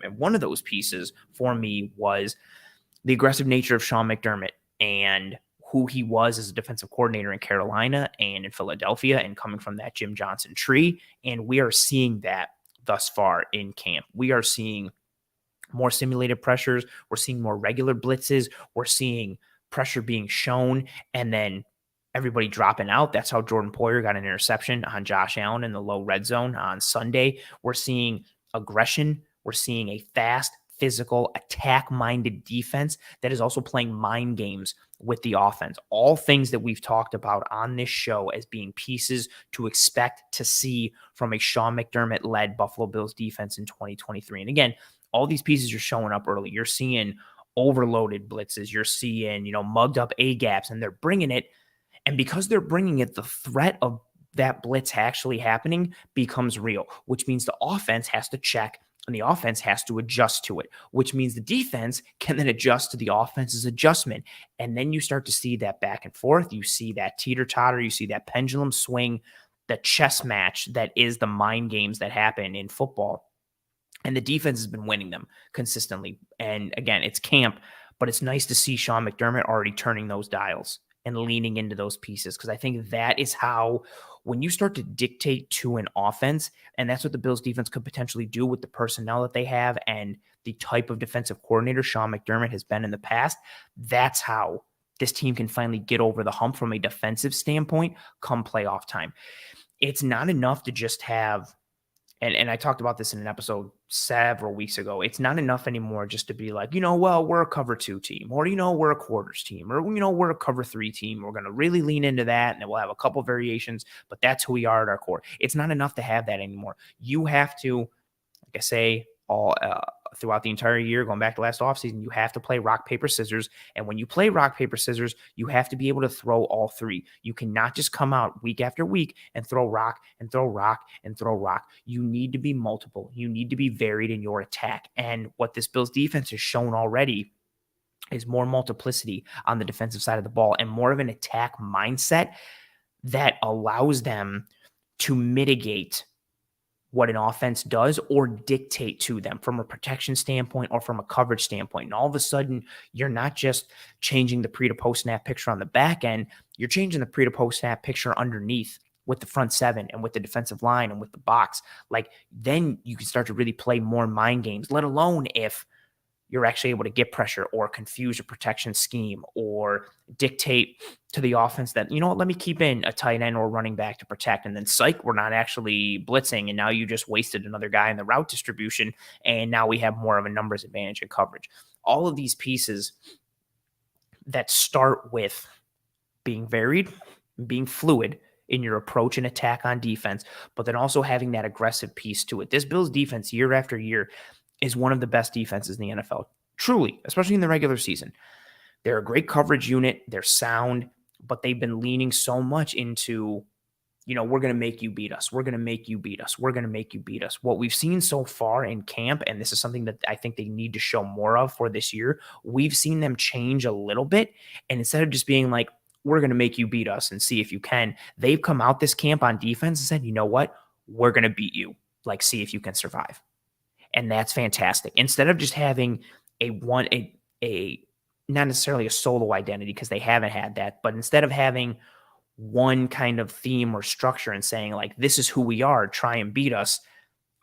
And one of those pieces for me was the aggressive nature of Sean McDermott and who he was as a defensive coordinator in Carolina and in Philadelphia, and coming from that Jim Johnson tree. And we are seeing that thus far in camp. We are seeing more simulated pressures. We're seeing more regular blitzes. We're seeing pressure being shown and then everybody dropping out. That's how Jordan Poyer got an interception on Josh Allen in the low red zone on Sunday. We're seeing aggression. We're seeing a fast, physical, attack-minded defense that is also playing mind games with the offense. All things that we've talked about on this show as being pieces to expect to see from a Sean McDermott-led Buffalo Bills defense in 2023. And again, all these pieces are showing up early. You're seeing overloaded blitzes. You're seeing, mugged up A-gaps, and they're bringing it. And because they're bringing it, the threat of that blitz actually happening becomes real, which means the offense has to check and the offense has to adjust to it, which means the defense can then adjust to the offense's adjustment. And then you start to see that back and forth. You see that teeter-totter. You see that pendulum swing, the chess match that is the mind games that happen in football. And the defense has been winning them consistently. And again, it's camp, but it's nice to see Sean McDermott already turning those dials and leaning into those pieces, because I think that is how, when you start to dictate to an offense, and that's what the Bills defense could potentially do with the personnel that they have and the type of defensive coordinator Sean McDermott has been in the past, that's how this team can finally get over the hump from a defensive standpoint come playoff time. It's not enough to just have, and I talked about this in an episode several weeks ago, it's not enough anymore just to be like, well, we're a cover 2 team, or, we're a quarters team, or, we're a cover 3 team. We're going to really lean into that, and then we'll have a couple variations, but that's who we are at our core. It's not enough to have that anymore. You have to, like I say, all throughout the entire year, going back to last offseason, you have to play rock, paper, scissors. And when you play rock, paper, scissors, you have to be able to throw all 3. You cannot just come out week after week and throw rock and throw rock and throw rock. You need to be multiple. You need to be varied in your attack. And what this Bills defense has shown already is more multiplicity on the defensive side of the ball and more of an attack mindset that allows them to mitigate what an offense does or dictate to them from a protection standpoint or from a coverage standpoint. And all of a sudden, you're not just changing the pre to post snap picture on the back end, you're changing the pre to post snap picture underneath with the front 7 and with the defensive line and with the box. Like, then you can start to really play more mind games, let alone if you're actually able to get pressure or confuse a protection scheme or dictate to the offense that, you know what, let me keep in a tight end or running back to protect. And then psych, we're not actually blitzing. And now you just wasted another guy in the route distribution. And now we have more of a numbers advantage in coverage. All of these pieces that start with being varied, being fluid in your approach and attack on defense, but then also having that aggressive piece to it. This Bills defense year after year is one of the best defenses in the NFL, truly, especially in the regular season. They're a great coverage unit. They're sound, but they've been leaning so much into, we're going to make you beat us. We're going to make you beat us. We're going to make you beat us. What we've seen so far in camp, and this is something that I think they need to show more of for this year, we've seen them change a little bit. And instead of just being like, we're going to make you beat us and see if you can, they've come out this camp on defense and said, you know what? We're going to beat you. Like, see if you can survive. And that's fantastic. Instead of just having a not necessarily a solo identity, because they haven't had that, but instead of having one kind of theme or structure and saying like, this is who we are, try and beat us,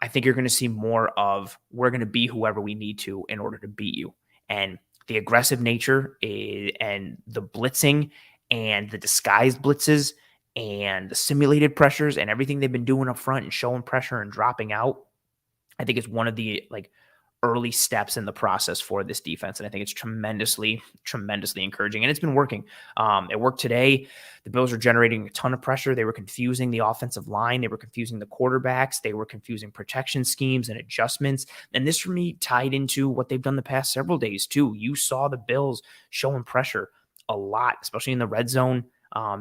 I think you're going to see more of, we're going to be whoever we need to in order to beat you. And the aggressive nature and the blitzing and the disguised blitzes and the simulated pressures and everything they've been doing up front and showing pressure and dropping out, I think it's one of the early steps in the process for this defense. And I think it's tremendously, tremendously encouraging. And it's been working. It worked today. The Bills are generating a ton of pressure. They were confusing the offensive line. They were confusing the quarterbacks. They were confusing protection schemes and adjustments. And this, for me, tied into what they've done the past several days, too. You saw the Bills showing pressure a lot, especially in the red zone,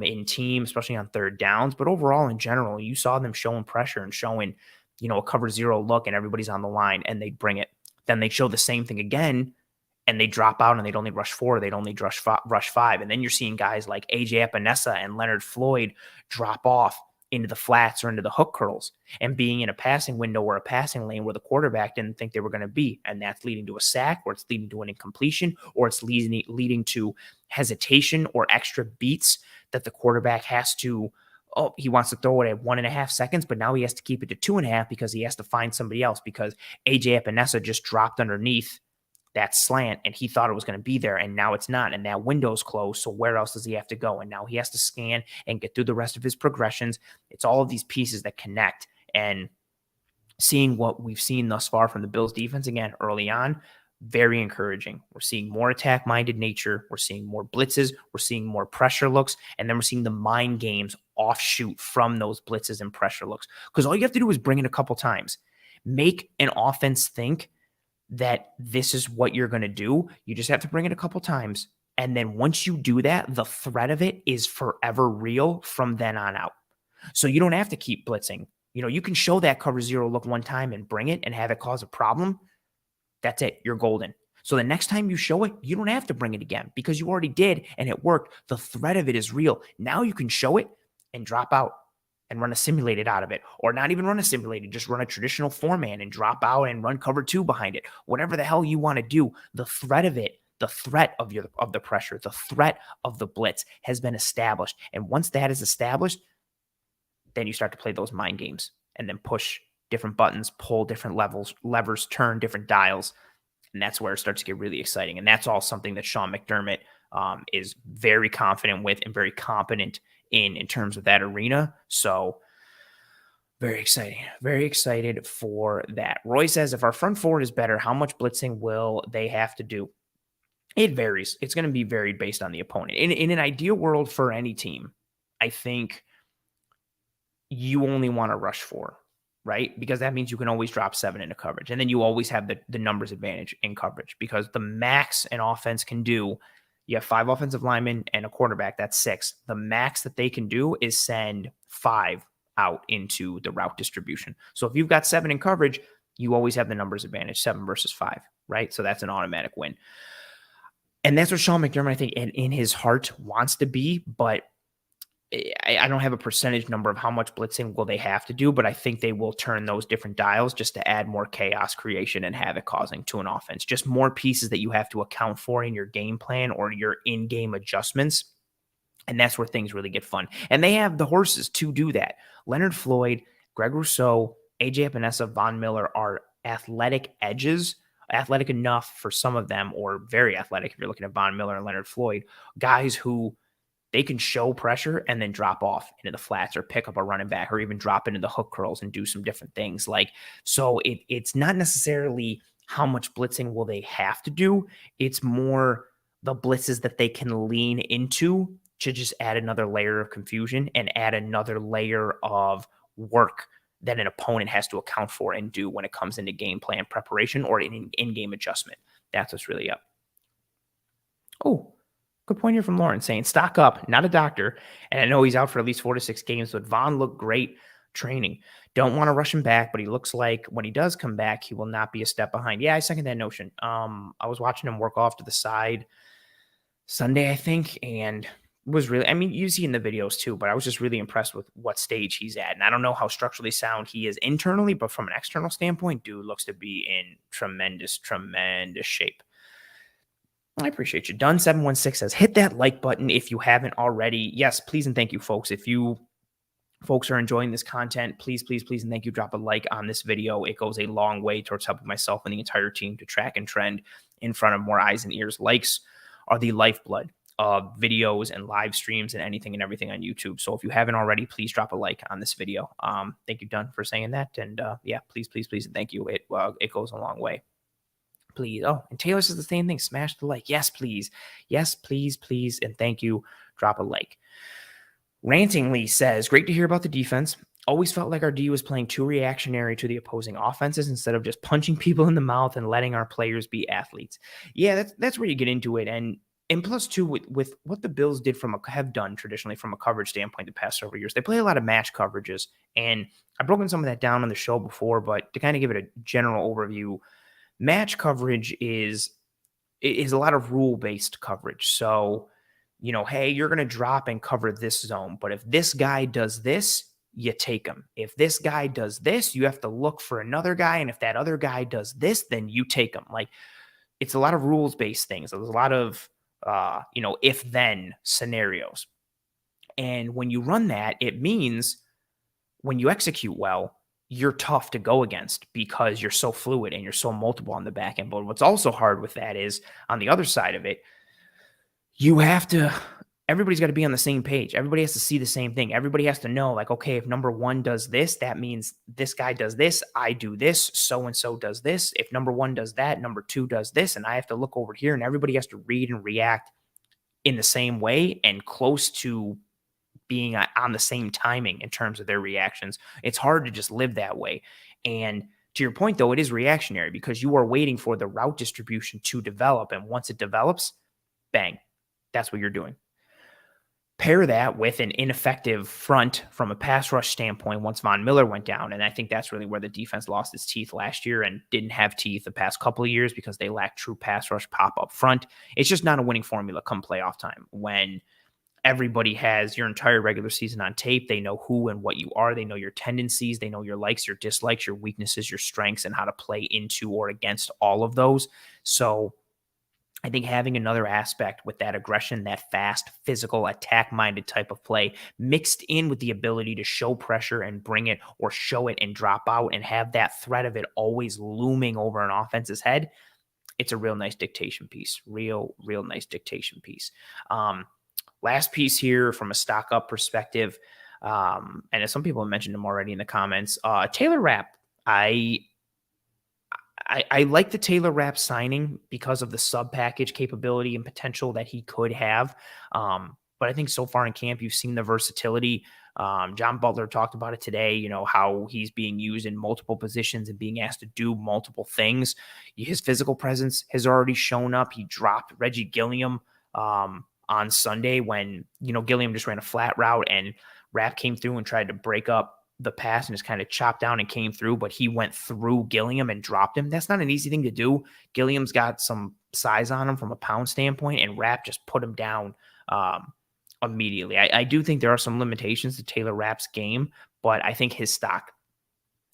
in team, especially on third downs. But overall, in general, you saw them showing pressure and showing, a cover zero look and everybody's on the line and they bring it. Then they show the same thing again and they drop out and they'd only rush 4. They'd only rush 5. And then you're seeing guys like AJ Epinesa and Leonard Floyd drop off into the flats or into the hook curls and being in a passing window or a passing lane where the quarterback didn't think they were going to be. And that's leading to a sack, or it's leading to an incompletion, or it's leading to hesitation or extra beats that the quarterback has to, he wants to throw it at 1.5 seconds, but now he has to keep it to 2.5 because he has to find somebody else because AJ Epinesa just dropped underneath that slant and he thought it was going to be there and now it's not. And that window's closed. So where else does he have to go? And now he has to scan and get through the rest of his progressions. It's all of these pieces that connect, and seeing what we've seen thus far from the Bills defense again early on, very encouraging. We're seeing more attack-minded nature. We're seeing more blitzes. We're seeing more pressure looks. And then we're seeing the mind games offshoot from those blitzes and pressure looks. Because all you have to do is bring it a couple times. Make an offense think that this is what you're going to do. You just have to bring it a couple times. And then once you do that, the threat of it is forever real from then on out. So you don't have to keep blitzing. You can show that cover zero look one time and bring it and have it cause a problem. That's it. You're golden. So the next time you show it, you don't have to bring it again because you already did and it worked. The threat of it is real. Now you can show it and drop out and run a simulated out of it, or not even run a simulated, just run a traditional 4-man and drop out and run cover 2 behind it. Whatever the hell you want to do, the threat of it, the threat of the pressure, the threat of the blitz has been established. And once that is established, then you start to play those mind games and then push different buttons, pull different levers, turn different dials. And that's where it starts to get really exciting. And that's all something that Sean McDermott is very confident with and very competent in terms of that arena. So very exciting. Very excited for that. Roy says, if our front four is better, how much blitzing will they have to do? It varies. It's going to be varied based on the opponent. In an ideal world for any team, I think you only want to rush 4. Right? Because that means you can always drop 7 into coverage. And then you always have the numbers advantage in coverage because the max an offense can do, you have 5 offensive linemen and a quarterback, that's 6. The max that they can do is send 5 out into the route distribution. So if you've got 7 in coverage, you always have the numbers advantage, 7 versus 5, right? So that's an automatic win. And that's what Sean McDermott, I think, in his heart wants to be, but I don't have a percentage number of how much blitzing will they have to do, but I think they will turn those different dials just to add more chaos creation and havoc causing to an offense. Just more pieces that you have to account for in your game plan or your in-game adjustments. And that's where things really get fun. And they have the horses to do that. Leonard Floyd, Greg Rousseau, AJ Epinesa, Von Miller are athletic edges athletic enough for some of them, or very athletic if you're looking at Von Miller and Leonard Floyd, guys who they can show pressure and then drop off into the flats or pick up a running back or even drop into the hook curls and do some different things. Like, so it's not necessarily how much blitzing will they have to do. It's more the blitzes that they can lean into to just add another layer of confusion and add another layer of work that an opponent has to account for and do when it comes into game plan preparation or in-game adjustment. That's what's really up. Oh, good point here from Lauren saying stock up, not a doctor. And I know he's out for at least 4 to 6 games, but Vaughn looked great training. Don't want to rush him back, but he looks like when he does come back, he will not be a step behind. Yeah, I second that notion. I was watching him work off to the side Sunday, I think, and was really, I mean, you see in the videos too, but I was just really impressed with what stage he's at. And I don't know how structurally sound he is internally, but from an external standpoint, dude looks to be in tremendous, tremendous shape. I appreciate you. Dunn716 says, hit that like button if you haven't already. Yes, please and thank you, folks. If you folks are enjoying this content, please, please, please, and thank you. Drop a like on this video. It goes a long way towards helping myself and the entire team to track and trend in front of more eyes and ears. Likes are the lifeblood of videos and live streams and anything and everything on YouTube. So if you haven't already, please drop a like on this video. Thank you, Dunn, for saying that. And yeah, please, please, please, and thank you. It goes a long way. Please. Oh, and Taylor says the same thing. Smash the like. Yes, please. Yes, please, please. And thank you. Drop a like. Rantingly says, great to hear about the defense. Always felt like our D was playing too reactionary to the opposing offenses instead of just punching people in the mouth and letting our players be athletes. Yeah, that's where you get into it. And plus two, with what the Bills have done traditionally from a coverage standpoint the past several years, they play a lot of match coverages. And I've broken some of that down on the show before, but to kind of give it a general overview, match coverage is a lot of rule-based coverage. So, you know, hey, you're going to drop and cover this zone, but if this guy does this, you take him. If this guy does this, you have to look for another guy, and if that other guy does this, then you take him. Like, it's a lot of rules-based things. There's a lot of if-then scenarios. And when you run that, it means when you execute well, you're tough to go against because you're so fluid and you're so multiple on the back end. But what's also hard with that is on the other side of it, everybody's got to be on the same page. Everybody has to see the same thing. Everybody has to know, like, okay, if number one does this, that means this guy does this, I do this, so-and-so does this. If number one does that, number two does this, and I have to look over here, and everybody has to read and react in the same way and close to being on the same timing in terms of their reactions. It's hard to just live that way. And to your point, though, it is reactionary because you are waiting for the route distribution to develop. And once it develops, bang, that's what you're doing. Pair that with an ineffective front from a pass rush standpoint once Von Miller went down. And I think that's really where the defense lost its teeth last year and didn't have teeth the past couple of years because they lacked true pass rush pop up front. It's just not a winning formula come playoff time when everybody has your entire regular season on tape. They know who and what you are. They know your tendencies. They know your likes, your dislikes, your weaknesses, your strengths, and how to play into or against all of those. So I think having another aspect with that aggression, that fast, physical, attack-minded type of play mixed in with the ability to show pressure and bring it or show it and drop out and have that threat of it always looming over an offense's head, it's a real nice dictation piece. Real nice dictation piece. Last piece here from a stock up perspective, and as some people have mentioned him already in the comments, Taylor Rapp. I like the Taylor Rapp signing because of the sub package capability and potential that he could have. But I think so far in camp, you've seen the versatility. John Butler talked about it today, you know, how he's being used in multiple positions and being asked to do multiple things. His physical presence has already shown up. He dropped Reggie Gilliam on Sunday when, you know, Gilliam just ran a flat route and Rapp came through and tried to break up the pass and just kind of chopped down and came through, but he went through Gilliam and dropped him. That's not an easy thing to do. Gilliam's got some size on him from a pound standpoint, and Rapp just put him down immediately. I do think there are some limitations to Taylor Rapp's game, but I think his stock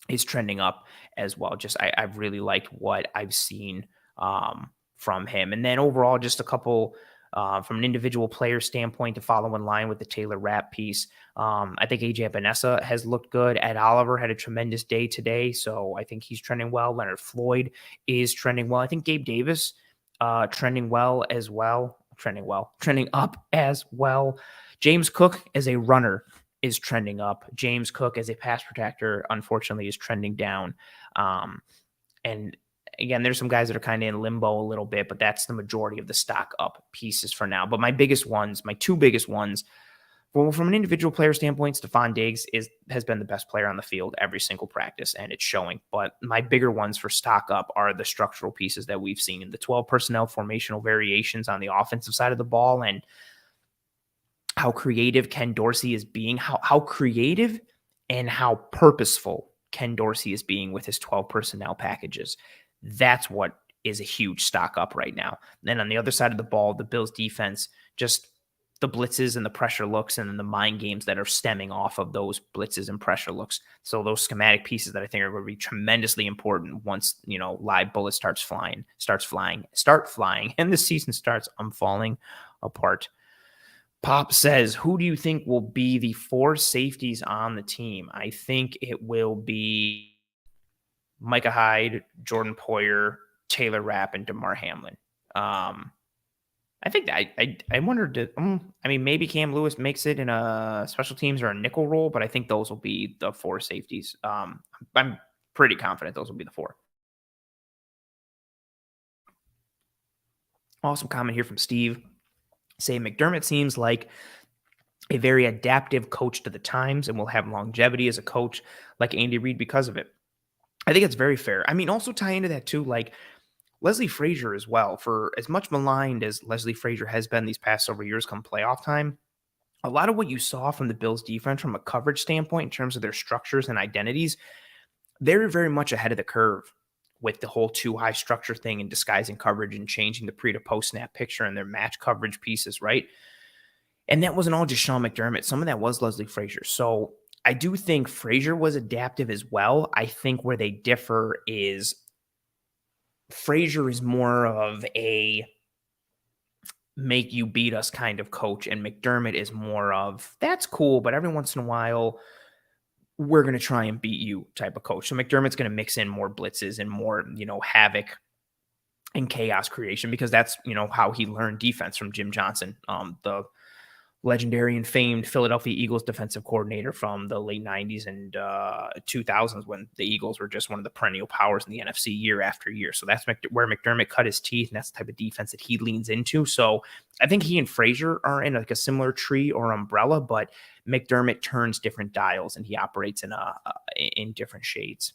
is trending up as well. Just I've really liked what I've seen from him. And then overall, just a couple From an individual player standpoint, to follow in line with the Taylor Rapp piece, I think AJ Epinesa has looked good. Ed Oliver had a tremendous day today, so I think he's trending well. Leonard Floyd is trending well. I think Gabe Davis trending well as well. Trending up as well. James Cook as a runner is trending up. James Cook as a pass protector, unfortunately, is trending down. And again, there's some guys that are kind of in limbo a little bit, but that's the majority of the stock up pieces for now. But my two biggest ones, well, from an individual player standpoint, Stefon Diggs has been the best player on the field every single practice, and it's showing. But my bigger ones for stock up are the structural pieces that we've seen in the 12 personnel formational variations on the offensive side of the ball, and how creative Ken Dorsey is being, how creative and how purposeful Ken Dorsey is being with his 12 personnel packages. That's what is a huge stock up right now. Then on the other side of the ball, the Bills defense, just the blitzes and the pressure looks and then the mind games that are stemming off of those blitzes and pressure looks. So those schematic pieces that I think are going to be tremendously important once, live bullet start flying, and the season starts. I'm falling apart. Pop says, who do you think will be the 4 safeties on the team? I think it will be Micah Hyde, Jordan Poyer, Taylor Rapp, and DeMar Hamlin. I think that I wondered, maybe Cam Lewis makes it in a special teams or a nickel role, but I think those will be the 4 safeties. I'm pretty confident those will be the 4. Awesome comment here from Steve. Say McDermott seems like a very adaptive coach to the times and will have longevity as a coach like Andy Reid because of it. I think it's very fair. Also tie into that too, like Leslie Frazier as well. For as much maligned as Leslie Frazier has been these past several years come playoff time, a lot of what you saw from the Bills defense from a coverage standpoint in terms of their structures and identities, they're very much ahead of the curve with the whole 2 high structure thing and disguising coverage and changing the pre to post snap picture and their match coverage pieces, right? And that wasn't all just Sean McDermott. Some of that was Leslie Frazier. So I do think Frazier was adaptive as well. I think where they differ is Frazier is more of a make you beat us kind of coach, and McDermott is more of that's cool, but every once in a while we're going to try and beat you type of coach. So McDermott's going to mix in more blitzes and more, havoc and chaos creation because that's, how he learned defense from Jim Johnson, the legendary and famed Philadelphia Eagles defensive coordinator from the late 90s and 2000s when the Eagles were just one of the perennial powers in the NFC year after year. So that's where McDermott cut his teeth, and that's the type of defense that he leans into. So I think he and Frazier are in like a similar tree or umbrella, but McDermott turns different dials and he operates in different shades.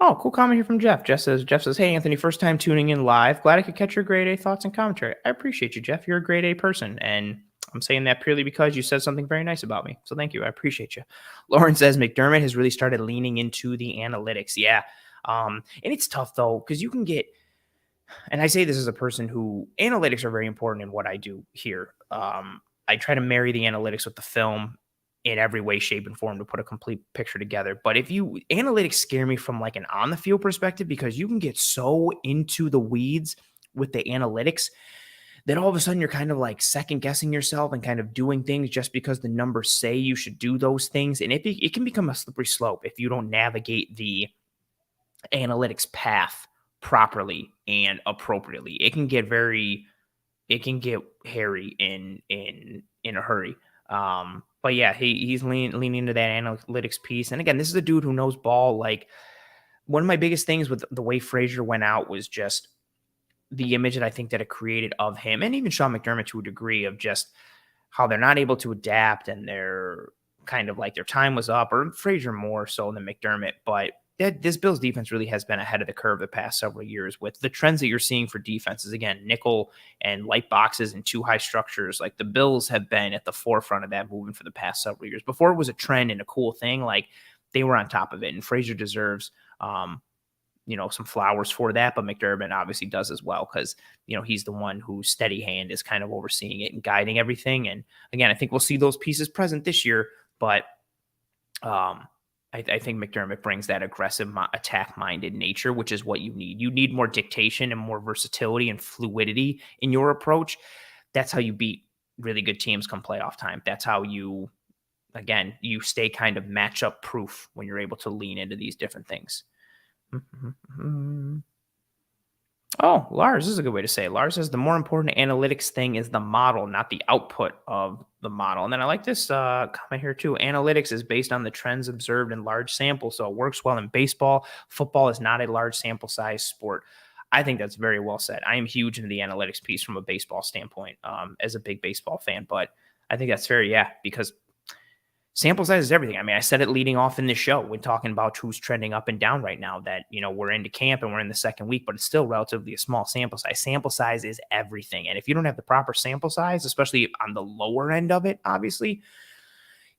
Oh, cool comment here from Jeff. Jeff says, hey, Anthony, first time tuning in live. Glad I could catch your grade A thoughts and commentary. I appreciate you, Jeff. You're a grade A person. And I'm saying that purely because you said something very nice about me. So thank you. I appreciate you. Lauren says McDermott has really started leaning into the analytics. Yeah. And it's tough though, because you can get, and I say this as a person who analytics are very important in what I do here. I try to marry the analytics with the film in every way, shape, and form to put a complete picture together. But analytics scare me from like an on the field perspective because you can get so into the weeds with the analytics that all of a sudden you're kind of like second guessing yourself and kind of doing things just because the numbers say you should do those things. And it can become a slippery slope if you don't navigate the analytics path properly and appropriately. It can get hairy in a hurry. But yeah, he's leaning into that analytics piece. And again, this is a dude who knows ball. Like one of my biggest things with the way Frazier went out was just the image that I think that it created of him and even Sean McDermott to a degree of just how they're not able to adapt and they're kind of like their time was up, or Frazier more so than McDermott. But this Bills defense really has been ahead of the curve the past several years with the trends that you're seeing for defenses. Again, nickel and light boxes and 2 high structures. Like the Bills have been at the forefront of that movement for the past several years. Before it was a trend and a cool thing, like they were on top of it. And Frazier deserves, some flowers for that. But McDermott obviously does as well because, he's the one whose steady hand is kind of overseeing it and guiding everything. And again, I think we'll see those pieces present this year. But I think McDermott brings that aggressive, attack-minded nature, which is what you need. You need more dictation and more versatility and fluidity in your approach. That's how you beat really good teams come playoff time. That's how you, again, you stay kind of matchup proof when you're able to lean into these different things. Oh, Lars, this is a good way to say it. Lars says the more important analytics thing is the model, not the output of the model. And then I like this comment here too. Analytics is based on the trends observed in large samples, so it works well in baseball. Football is not a large sample size sport. I think that's very well said. I am huge into the analytics piece from a baseball standpoint, as a big baseball fan. But I think that's fair, yeah, because sample size is everything. I mean, I said it leading off in this show when talking about who's trending up and down right now, that, we're into camp and we're in the second week, but it's still relatively a small sample size. Sample size is everything. And if you don't have the proper sample size, especially on the lower end of it, obviously,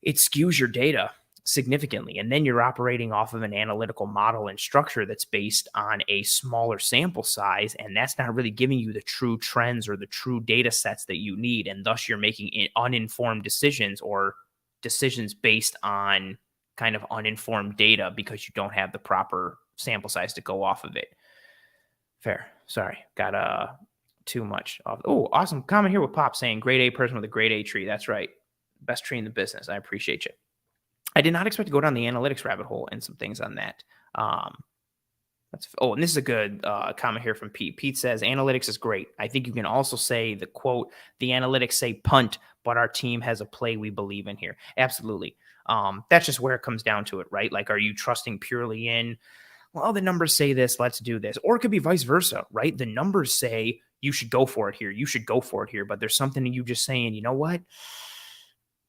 it skews your data significantly. And then you're operating off of an analytical model and structure that's based on a smaller sample size. And that's not really giving you the true trends or the true data sets that you need. And thus you're making uninformed decisions, or decisions based on kind of uninformed data because you don't have the proper sample size to go off of it. Fair. Sorry. Got too much off. Oh, awesome comment here with Pop saying grade A person with a grade A tree. That's right. Best tree in the business. I appreciate you. I did not expect to go down the analytics rabbit hole and some things on that. And this is a good comment here from Pete. Pete says, analytics is great. I think you can also say the quote, the analytics say punt, but our team has a play we believe in here. Absolutely. That's just where it comes down to it, right? Like, are you trusting purely in, well, the numbers say this, let's do this. Or it could be vice versa, right? The numbers say you should go for it here. You should go for it here. But there's something in you just saying, you know what?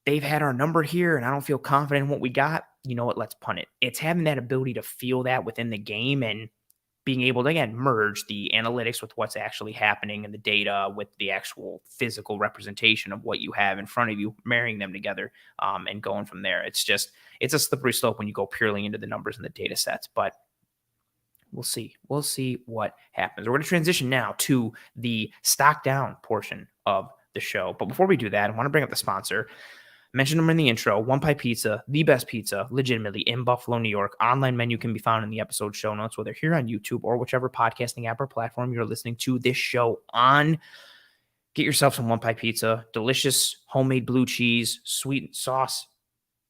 They've had our number here and I don't feel confident in what we got. You know what? Let's punt it. It's having that ability to feel that within the game and being able to, again, merge the analytics with what's actually happening in the data with the actual physical representation of what you have in front of you, marrying them together, and going from there. It's a slippery slope when you go purely into the numbers and the data sets, but we'll see. We'll see what happens. We're going to transition now to the stock down portion of the show. But before we do that, I want to bring up the sponsor. Mentioned them in the intro. One Pie Pizza, the best pizza, legitimately, in Buffalo, New York. Online menu can be found in the episode show notes, whether here on YouTube or whichever podcasting app or platform you're listening to this show on. Get yourself some One Pie Pizza. Delicious homemade blue cheese, sweet sauce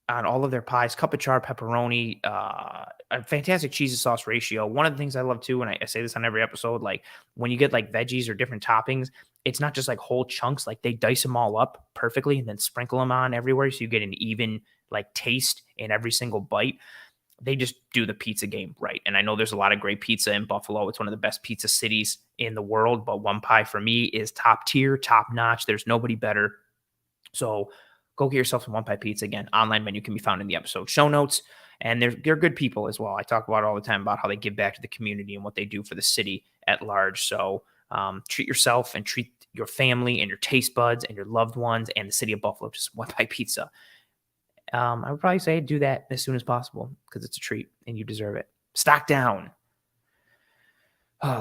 on all of their pies, cup of char pepperoni, a fantastic cheese to sauce ratio. One of the things I love too, and I say this on every episode, like when you get like veggies or different toppings, it's not just like whole chunks. Like they dice them all up perfectly and then sprinkle them on everywhere, so you get an even like taste in every single bite. They just do the pizza game right. And I know there's a lot of great pizza in Buffalo. It's one of the best pizza cities in the world, but One Pie for me is top tier, top notch. There's nobody better. So go get yourself some One Pie Pizza. Again, online menu can be found in the episode show notes. And they're good people as well. I talk about it all the time about how they give back to the community and what they do for the city at large. So treat yourself and treat your family and your taste buds and your loved ones and the city of Buffalo just One Pie Pizza. I would probably say do that as soon as possible because it's a treat and you deserve it. Stock down.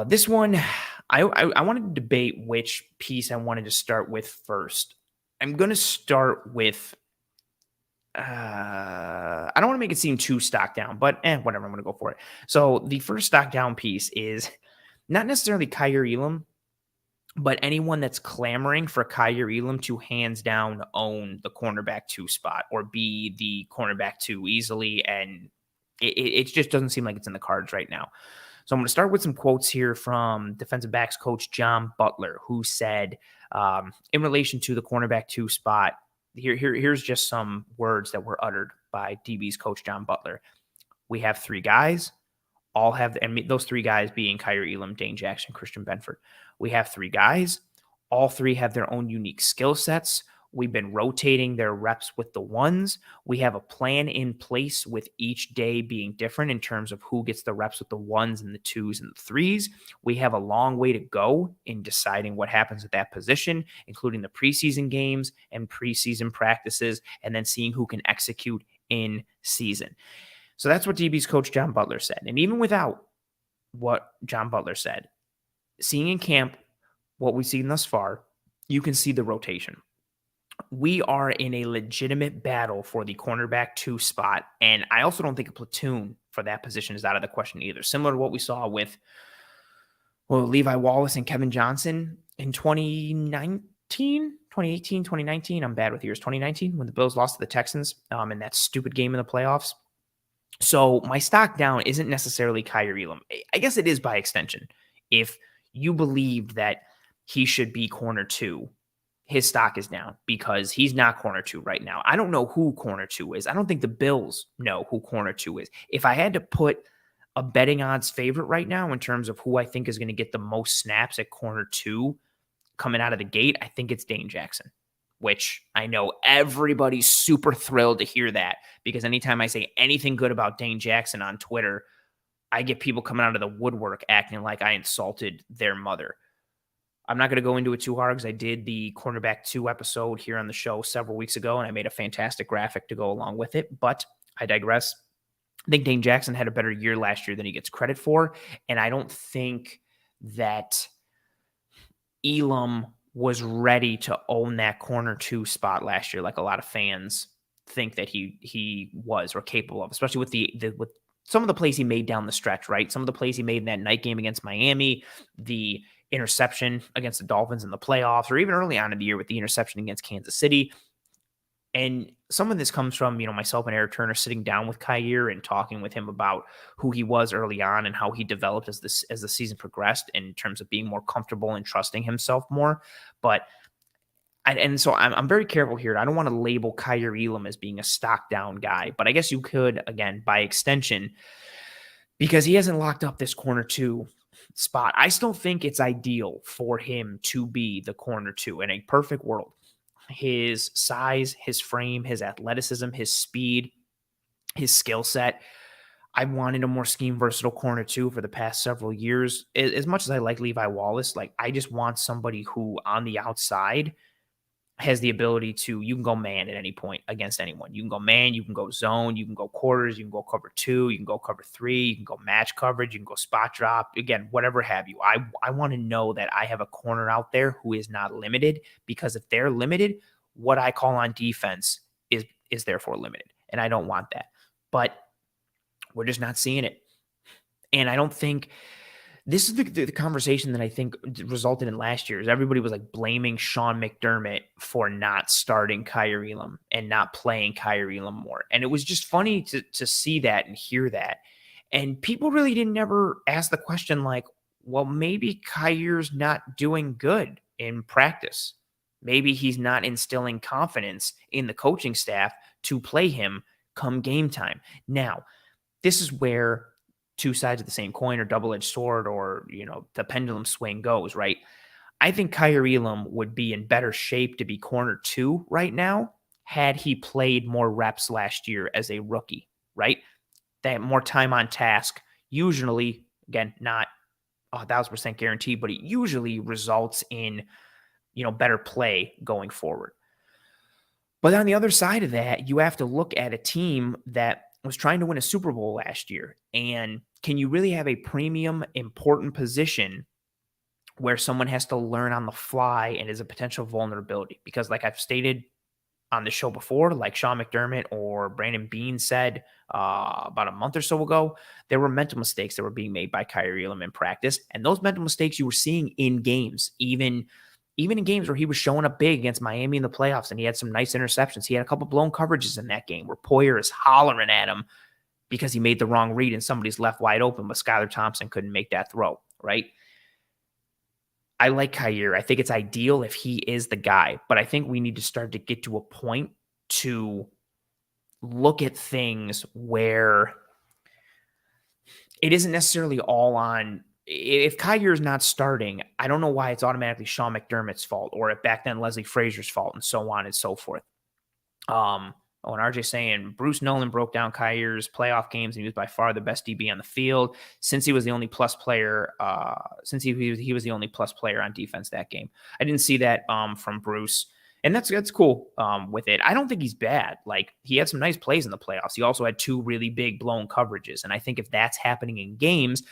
This one, I wanted to debate which piece I wanted to start with first. I'm going to start with, I don't want to make it seem too stock down, but whatever, I'm going to go for it. So the first stock down piece is not necessarily Kyer Elam, but anyone that's clamoring for Kyer Elam to hands down own the cornerback 2 spot or be the cornerback 2 easily. And it just doesn't seem like it's in the cards right now. So I'm going to start with some quotes here from defensive backs coach John Butler, who said, in relation to the cornerback 2 spot, here's just some words that were uttered by DB's coach John Butler. We have 3 guys, all have, and those 3 guys being Kyer Elam, Dane Jackson, Christian Benford. We have 3 guys. All 3 have their own unique skill sets. We've been rotating their reps with the ones. We have a plan in place with each day being different in terms of who gets the reps with the ones and the 2s and the 3s. We have a long way to go in deciding what happens at that position, including the preseason games and preseason practices, and then seeing who can execute in season. So that's what DB's coach John Butler said. And even without what John Butler said, seeing in camp what we've seen thus far, you can see the rotation. we are in a legitimate battle for the cornerback 2 spot, and I also don't think a platoon for that position is out of the question either. Similar to what we saw with, well, Levi Wallace and Kevin Johnson in 2018, 2019. I'm bad with years. 2019, when the Bills lost to the Texans in that stupid game in the playoffs. So my stock down isn't necessarily Kaiir Elam. I guess it is by extension. If you believe that he should be corner 2, his stock is down because he's not corner 2 right now. I don't know who corner 2 is. I don't think the Bills know who corner 2 is. If I had to put a betting odds favorite right now in terms of who I think is going to get the most snaps at corner 2 coming out of the gate, I think it's Dane Jackson, which I know everybody's super thrilled to hear that, because anytime I say anything good about Dane Jackson on Twitter, I get people coming out of the woodwork acting like I insulted their mother. I'm not going to go into it too hard because I did the cornerback 2 episode here on the show several weeks ago, and I made a fantastic graphic to go along with it, but I digress. I think Dane Jackson had a better year last year than he gets credit for, and I don't think that Elam was ready to own that corner 2 spot last year, like a lot of fans think that he was or capable of, especially with with some of the plays he made down the stretch, right? Some of the plays he made in that night game against Miami, the interception against the Dolphins in the playoffs, or even early on in the year with the interception against Kansas City. And some of this comes from, myself and Eric Turner sitting down with Kaiir and talking with him about who he was early on and how he developed as the season progressed in terms of being more comfortable and trusting himself more. But so I'm very careful here. I don't want to label Kaiir Elam as being a stock down guy, but I guess you could, again, by extension, because he hasn't locked up this corner 2 spot. I still think it's ideal for him to be the corner 2 in a perfect world. His size, his frame, his athleticism, his speed, his skill set. I wanted a more scheme versatile corner 2 for the past several years. As much as I like Levi Wallace, I just want somebody who on the outside has the ability to, you can go man at any point against anyone. You can go man, you can go zone, you can go quarters, you can go cover 2, you can go cover 3, you can go match coverage, you can go spot drop, again, whatever have you. I want to know that I have a corner out there who is not limited, because if they're limited, what I call on defense is therefore limited, and I don't want that. But we're just not seeing it. And I don't think this is the conversation that I think resulted in last year. Is everybody was blaming Sean McDermott for not starting Kaiir Elam and not playing Kaiir Elam more. And it was just funny to see that and hear that. And people really didn't ever ask the question well, maybe Kaiir's not doing good in practice. Maybe he's not instilling confidence in the coaching staff to play him come game time. Now, this is where two sides of the same coin or double-edged sword or, the pendulum swing goes, right? I think Kaiir Elam would be in better shape to be corner 2 right now had he played more reps last year as a rookie, right? That more time on task usually, again, not 1,000% guaranteed, but it usually results in, better play going forward. But on the other side of that, you have to look at a team that was trying to win a Super Bowl last year. And can you really have a premium, important position where someone has to learn on the fly and is a potential vulnerability? Because like I've stated on the show before, like Sean McDermott or Brandon Beane said about a month or so ago, there were mental mistakes that were being made by Kaiir Elam in practice. And those mental mistakes you were seeing in games, even in games where he was showing up big against Miami in the playoffs, and he had some nice interceptions. He had a couple blown coverages in that game where Poyer is hollering at him because he made the wrong read and somebody's left wide open, but Skylar Thompson couldn't make that throw, right? I like Kaiir. I think it's ideal if he is the guy, but I think we need to start to get to a point to look at things where it isn't necessarily all on. If Kaiir is not starting, I don't know why it's automatically Sean McDermott's fault, or if back then Leslie Frazier's fault, and so on and so forth. And RJ saying Bruce Nolan broke down Kaiir's playoff games and he was by far the best DB on the field since he was the only plus player. Since he was the only plus player on defense that game. I didn't see that from Bruce, and that's cool with it. I don't think he's bad. He had some nice plays in the playoffs. He also had 2 really big blown coverages, and I think if that's happening in games,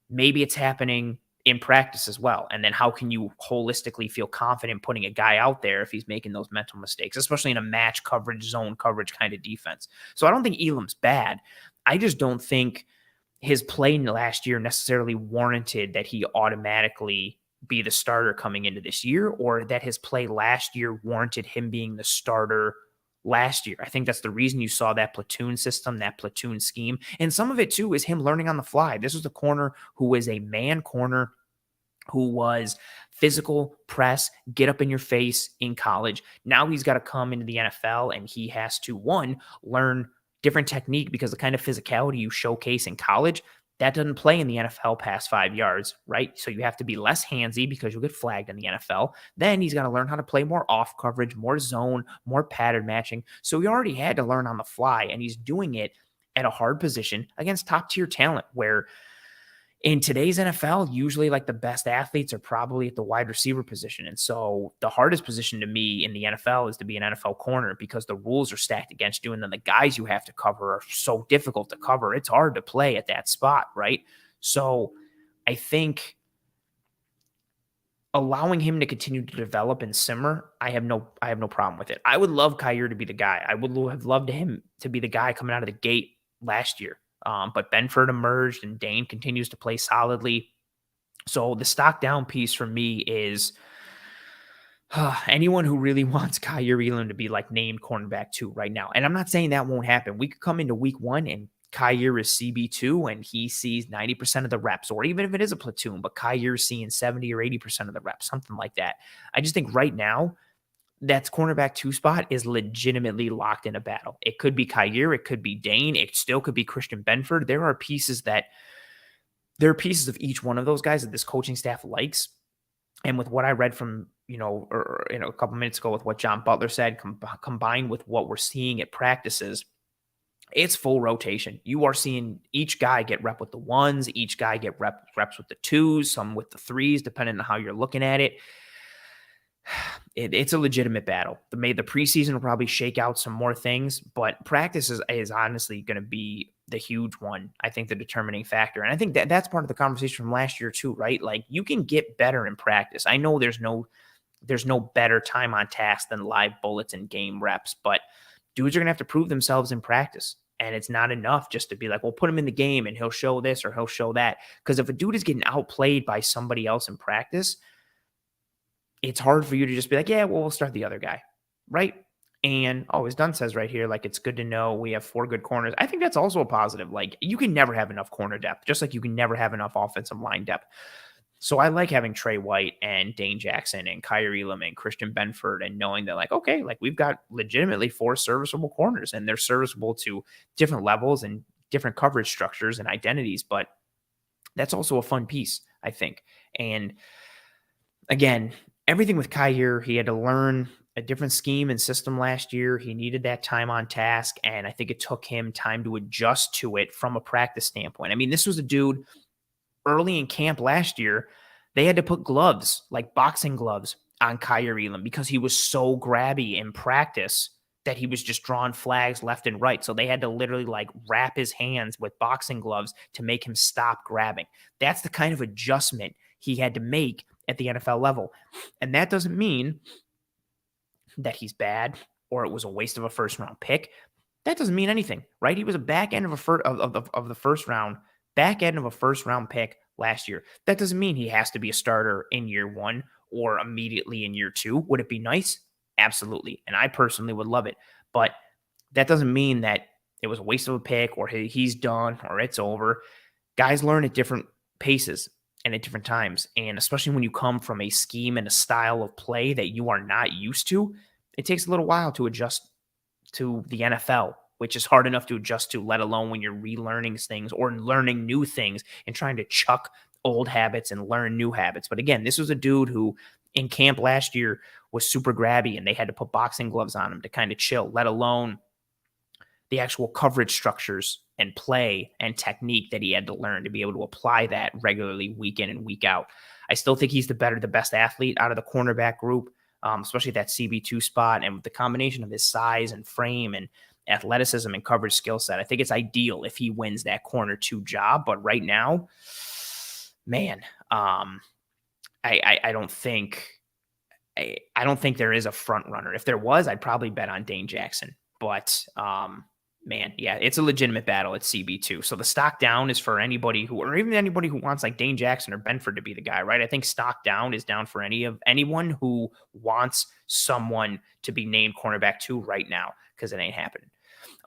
maybe it's happening in practice as well. And then how can you holistically feel confident putting a guy out there if he's making those mental mistakes, especially in a match coverage, zone coverage kind of defense? So I don't think Elam's bad. I just don't think his play last year necessarily warranted that he automatically be the starter coming into this year, or that his play last year warranted him being the starter last year. I think that's the reason you saw that platoon system, that platoon scheme. And some of it too is him learning on the fly. This was a corner who was a man corner, who was physical, press, get up in your face in college. Now he's got to come into the NFL and he has to, one, learn different technique, because the kind of physicality you showcase in college, that doesn't play in the NFL past 5 yards, right? So you have to be less handsy because you'll get flagged in the NFL. Then he's got to learn how to play more off coverage, more zone, more pattern matching. So he already had to learn on the fly, and he's doing it at a hard position against top tier talent, where in today's NFL, usually like the best athletes are probably at the wide receiver position. And so the hardest position to me in the NFL is to be an NFL corner, because the rules are stacked against you. And then the guys you have to cover are so difficult to cover. It's hard to play at that spot, right? So I think allowing him to continue to develop and simmer, I have no problem with it. I would love Kyer to be the guy. I would have loved him to be the guy coming out of the gate last year. But Benford emerged and Dane continues to play solidly. So the stock down piece for me is anyone who really wants Kyer Elam to be like named cornerback 2 right now. And I'm not saying that won't happen. We could come into week 1 and Kyer is CB2 and he sees 90% of the reps, or even if it is a platoon, but Kyer's seeing 70 or 80% of the reps, something like that. I just think right now, that's cornerback 2 spot is legitimately locked in a battle. It could be Kyer, it could be Dane, it still could be Christian Benford. There are pieces of each one of those guys that this coaching staff likes. And with what I read from, a couple minutes ago with what John Butler said, combined with what we're seeing at practices, it's full rotation. You are seeing each guy get rep with the 1s, each guy get reps with the 2s, some with the 3s, depending on how you're looking at it. It's a legitimate battle. The preseason will probably shake out some more things, but practice is honestly going to be the huge one. I think the determining factor. And I think that's part of the conversation from last year too, right? Like you can get better in practice. I know there's no better time on task than live bullets and game reps, but dudes are going to have to prove themselves in practice. And it's not enough just to be like, well, put him in the game and he'll show this or he'll show that. Because if a dude is getting outplayed by somebody else in practice, it's hard for you to just be like, yeah, well, we'll start the other guy, right? And as Dunn says right here, like, it's good to know we have 4 good corners. I think that's also a positive. Like, you can never have enough corner depth, just like you can never have enough offensive line depth. So I like having Trey White and Dane Jackson and Kyer Elam and Christian Benford, and knowing that, like, okay, like we've got legitimately 4 serviceable corners, and they're serviceable to different levels and different coverage structures and identities. But that's also a fun piece, I think. And again, everything with Kyer, he had to learn a different scheme and system last year. He needed that time on task, and I think it took him time to adjust to it from a practice standpoint. I mean, this was a dude early in camp last year, they had to put gloves, like boxing gloves, on Kyer Elam because he was so grabby in practice that he was just drawing flags left and right. So they had to literally like wrap his hands with boxing gloves to make him stop grabbing. That's the kind of adjustment he had to make at the NFL level. And that doesn't mean that he's bad or it was a waste of a first round pick. That doesn't mean anything, right? He was a back end of the first round, back end of a first round pick last year. That doesn't mean he has to be a starter in year 1 or immediately in year 2. Would it be nice? Absolutely. And I personally would love it. But that doesn't mean that it was a waste of a pick or he's done or it's over. Guys learn at different paces and at different times. And especially when you come from a scheme and a style of play that you are not used to, it takes a little while to adjust to the NFL, which is hard enough to adjust to, let alone when you're relearning things or learning new things and trying to chuck old habits and learn new habits. But again, this was a dude who in camp last year was super grabby and they had to put boxing gloves on him to kind of chill, let alone the actual coverage structures and play and technique that he had to learn to be able to apply that regularly week in and week out. I still think he's the best athlete out of the cornerback group, especially that CB2 spot. And with the combination of his size and frame and athleticism and coverage skill set, I think it's ideal if he wins that corner 2 job. But right now, man, I don't think I don't think there is a front runner. If there was, I'd probably bet on Dane Jackson. But man, yeah, it's a legitimate battle at CB2. So the stock down is for anybody who, or even anybody who wants like Dane Jackson or Benford to be the guy, right? I think stock down is down for anyone who wants someone to be named cornerback 2 right now, because it ain't happening.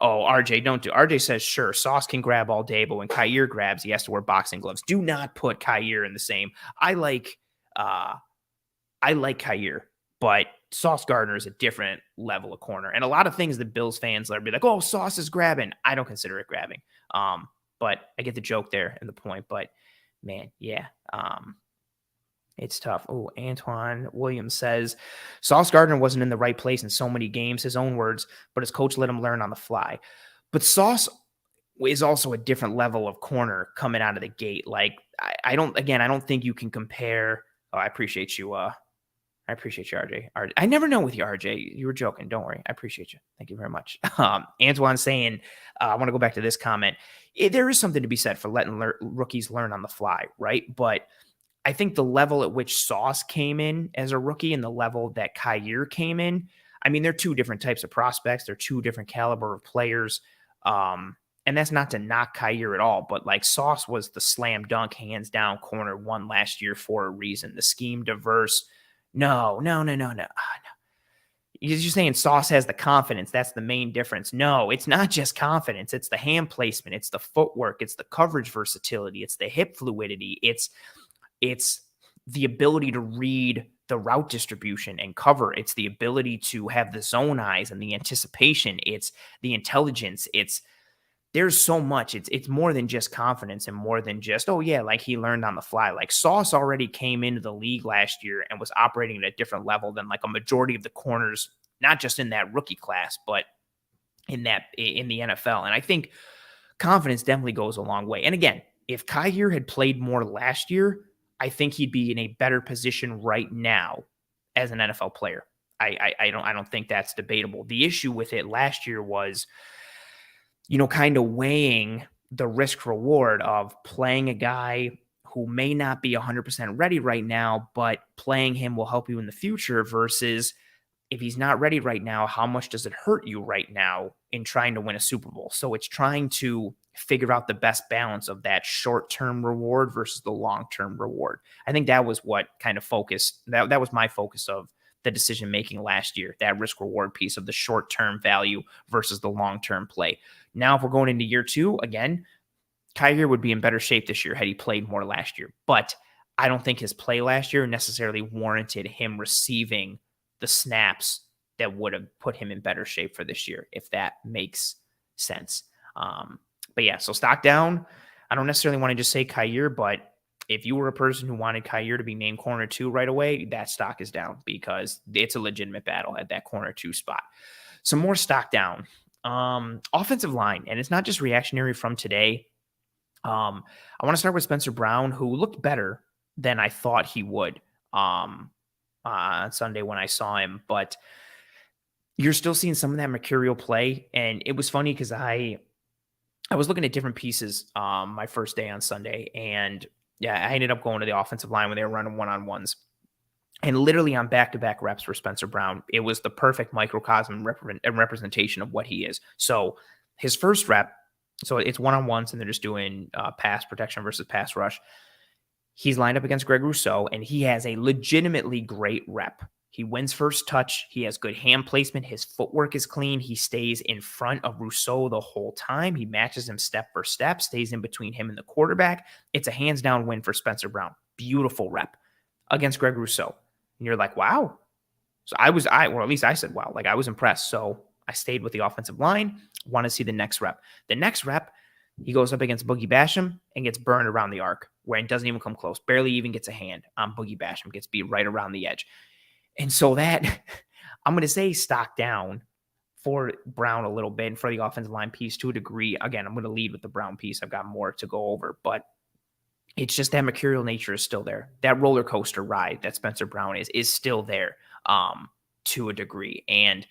Oh, RJ, don't do. RJ says, sure, Sauce can grab all day, but when Kyer grabs, he has to wear boxing gloves. Do not put Kyer in the same. Uh I like Kyer, but Sauce Gardner is a different level of corner. And a lot of things that Bills fans will be like, oh, Sauce is grabbing. I don't consider it grabbing. But I get the joke there and the point. But man, yeah. It's tough. Oh, Antoine Williams says Sauce Gardner wasn't in the right place in so many games, his own words, but his coach let him learn on the fly. But Sauce is also a different level of corner coming out of the gate. Like, I don't think you can compare. Oh, I appreciate you. I appreciate you, RJ. I never know with you, RJ. You were joking. Don't worry. I appreciate you. Thank you very much. Antoine saying, I want to go back to this comment. There is something to be said for letting rookies learn on the fly, right? But I think the level at which Sauce came in as a rookie and the level that Kyer came in, I mean, they're two different types of prospects. They're two different caliber of players. And that's not to knock Kyer at all, but like Sauce was the slam dunk, hands down corner 1 last year for a reason. The scheme diverse. No. No. You're just saying Sauce has the confidence. That's the main difference. No, it's not just confidence. It's the hand placement. It's the footwork. It's the coverage versatility. It's the hip fluidity. It's the ability to read the route distribution and cover. It's the ability to have the zone eyes and the anticipation. It's the intelligence. There's so much. It's more than just confidence and more than just, oh yeah, like he learned on the fly. Like Sauce already came into the league last year and was operating at a different level than like a majority of the corners, not just in that rookie class, but in the NFL. And I think confidence definitely goes a long way. And again, if Kyer had played more last year, I think he'd be in a better position right now as an NFL player. I don't think that's debatable. The issue with it last year was, kind of weighing the risk reward of playing a guy who may not be 100% ready right now, but playing him will help you in the future versus if he's not ready right now, how much does it hurt you right now in trying to win a Super Bowl? So it's trying to figure out the best balance of that short-term reward versus the long-term reward. I think that was what kind of focused, that was my focus of the decision making last year, that risk reward piece of the short-term value versus the long-term play. Now, if we're going into year 2, again, Kyer would be in better shape this year had he played more last year. But I don't think his play last year necessarily warranted him receiving the snaps that would have put him in better shape for this year, if that makes sense. But yeah, so stock down. I don't necessarily want to just say Kyer, but if you were a person who wanted Kyer to be named corner 2 right away, that stock is down because it's a legitimate battle at that corner 2 spot. Some more stock down. Offensive line, and it's not just reactionary from today. I want to start with Spencer Brown, who looked better than I thought he would on Sunday when I saw him, but you're still seeing some of that Mercurial play. And it was funny because I was looking at different pieces my first day on Sunday, and yeah, I ended up going to the offensive line when they were running one-on-ones. And literally on back-to-back reps for Spencer Brown, it was the perfect microcosm and representation of what he is. So his first rep, so it's one-on-ones, and they're just doing pass protection versus pass rush. He's lined up against Greg Rousseau, and he has a legitimately great rep. He wins first touch. He has good hand placement. His footwork is clean. He stays in front of Rousseau the whole time. He matches him step for step, stays in between him and the quarterback. It's a hands-down win for Spencer Brown. Beautiful rep against Greg Rousseau. And you're like, wow. So or at least I said, wow, like I was impressed. So I stayed with the offensive line, want to see the next rep. The next rep, he goes up against Boogie Basham and gets burned around the arc where it doesn't even come close, barely even gets a hand on Boogie Basham, gets beat right around the edge. And so that, I'm going to say stock down for Brown a little bit and for the offensive line piece to a degree. Again, I'm going to lead with the Brown piece. I've got more to go over, but it's just that mercurial nature is still there. That roller coaster ride that Spencer Brown is still there to a degree. And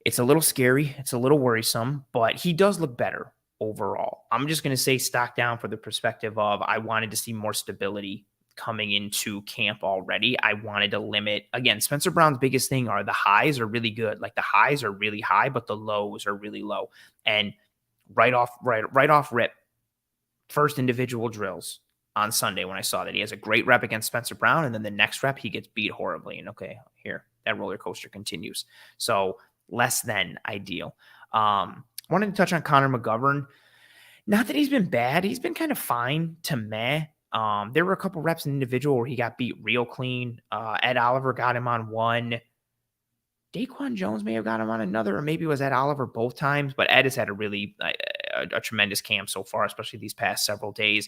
it's a little scary. It's a little worrisome, but he does look better. overall. I'm just going to say stock down for the perspective of I wanted to see more stability coming into camp already. I wanted to limit, again, Spencer Brown's biggest thing are the highs are really good. Like the highs are really high, but the lows are really low. And right off rip, first individual drills on Sunday when I saw that he has a great rep against Spencer Brown, and then the next rep he gets beat horribly. And okay, here that roller coaster continues. So less than ideal. Wanted to touch on Connor McGovern. Not that he's been bad. He's been kind of fine to meh. There were a couple reps in individual where he got beat real clean. Ed Oliver got him on one. Daquan Jones may have got him on another, or maybe it was Ed Oliver both times. But Ed has had a really a tremendous camp so far, especially these past several days.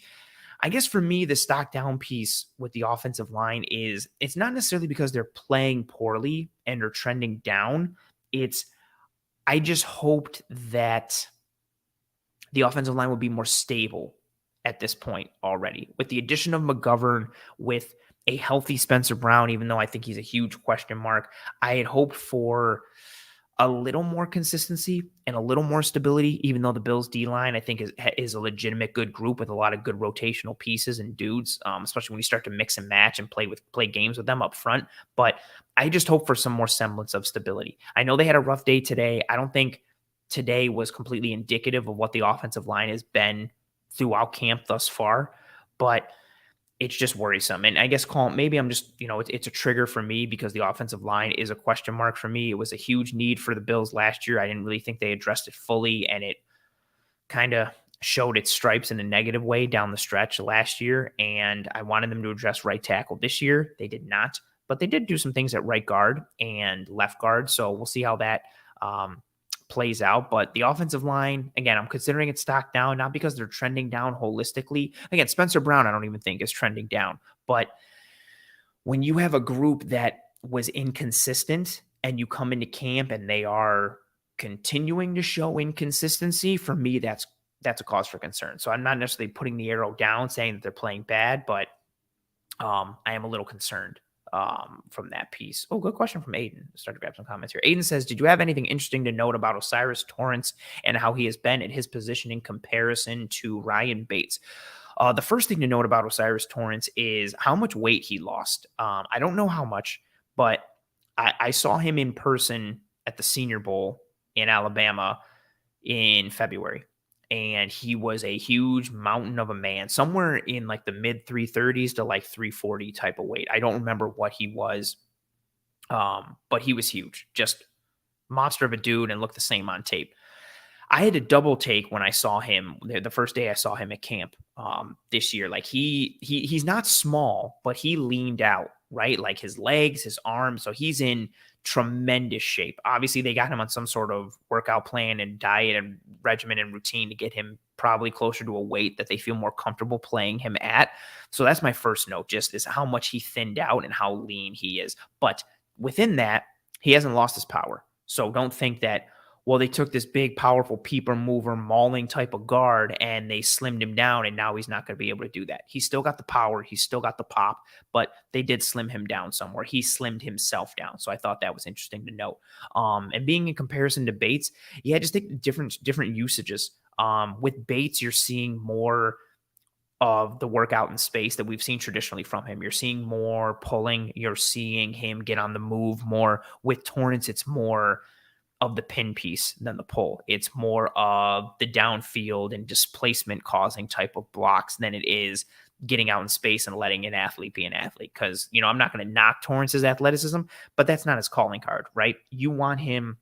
I guess for me, the stock down piece with the offensive line is it's not necessarily because they're playing poorly and are trending down. It's I just hoped that the offensive line would be more stable at this point already. With the addition of McGovern, with a healthy Spencer Brown, even though I think he's a huge question mark, I had hoped for a little more consistency and a little more stability, even though the Bills D-line, I think, is a legitimate good group with a lot of good rotational pieces and dudes, especially when you start to mix and match and play games with them up front. But I just hope for some more semblance of stability. I know they had a rough day today. I don't think today was completely indicative of what the offensive line has been throughout camp thus far, but it's just worrisome. And I guess maybe I'm just, it's a trigger for me because the offensive line is a question mark for me. It was a huge need for the Bills last year. I didn't really think they addressed it fully, and it kind of showed its stripes in a negative way down the stretch last year. And I wanted them to address right tackle this year. They did not, but they did do some things at right guard and left guard. So we'll see how that plays out. But the offensive line, again, I'm considering it stock down, not because they're trending down holistically. Again, Spencer Brown, I don't even think is trending down. But when you have a group that was inconsistent and you come into camp and they are continuing to show inconsistency, for me, that's a cause for concern. So I'm not necessarily putting the arrow down saying that they're playing bad, but I am a little concerned from that piece. Oh, good question from Aiden. Start to grab some comments here. Aiden says, did you have anything interesting to note about O'Cyrus Torrence and how he has been at his position in comparison to Ryan Bates? The first thing to note about O'Cyrus Torrence is how much weight he lost. I don't know how much, but I saw him in person at the Senior Bowl in Alabama in February. And he was a huge mountain of a man, somewhere in like the mid 330s to like 340 type of weight. I don't remember what he was, but he was huge, just monster of a dude, and looked the same on tape. I had to double take when I saw him the first day I saw him at camp this year. Like he's not small, but he leaned out, right? Like his legs, his arms. So he's in tremendous shape. Obviously, they got him on some sort of workout plan and diet and regimen and routine to get him probably closer to a weight that they feel more comfortable playing him at. So that's my first note, just is how much he thinned out and how lean he is. But within that, he hasn't lost his power. So don't think that, well, they took this big, powerful peeper mover, mauling type of guard, and they slimmed him down, and now he's not going to be able to do that. He's still got the power. He's still got the pop, but they did slim him down somewhere. He slimmed himself down. So I thought that was interesting to note. And being in comparison to Bates, yeah, just think different usages. With Bates, you're seeing more of the workout in space that we've seen traditionally from him. You're seeing more pulling. You're seeing him get on the move more. With Torrence, it's more of the pin piece than the pull. It's more of the downfield and displacement causing type of blocks than it is getting out in space and letting an athlete be an athlete. Because, I'm not going to knock Torrance's athleticism, but that's not his calling card, right? You want him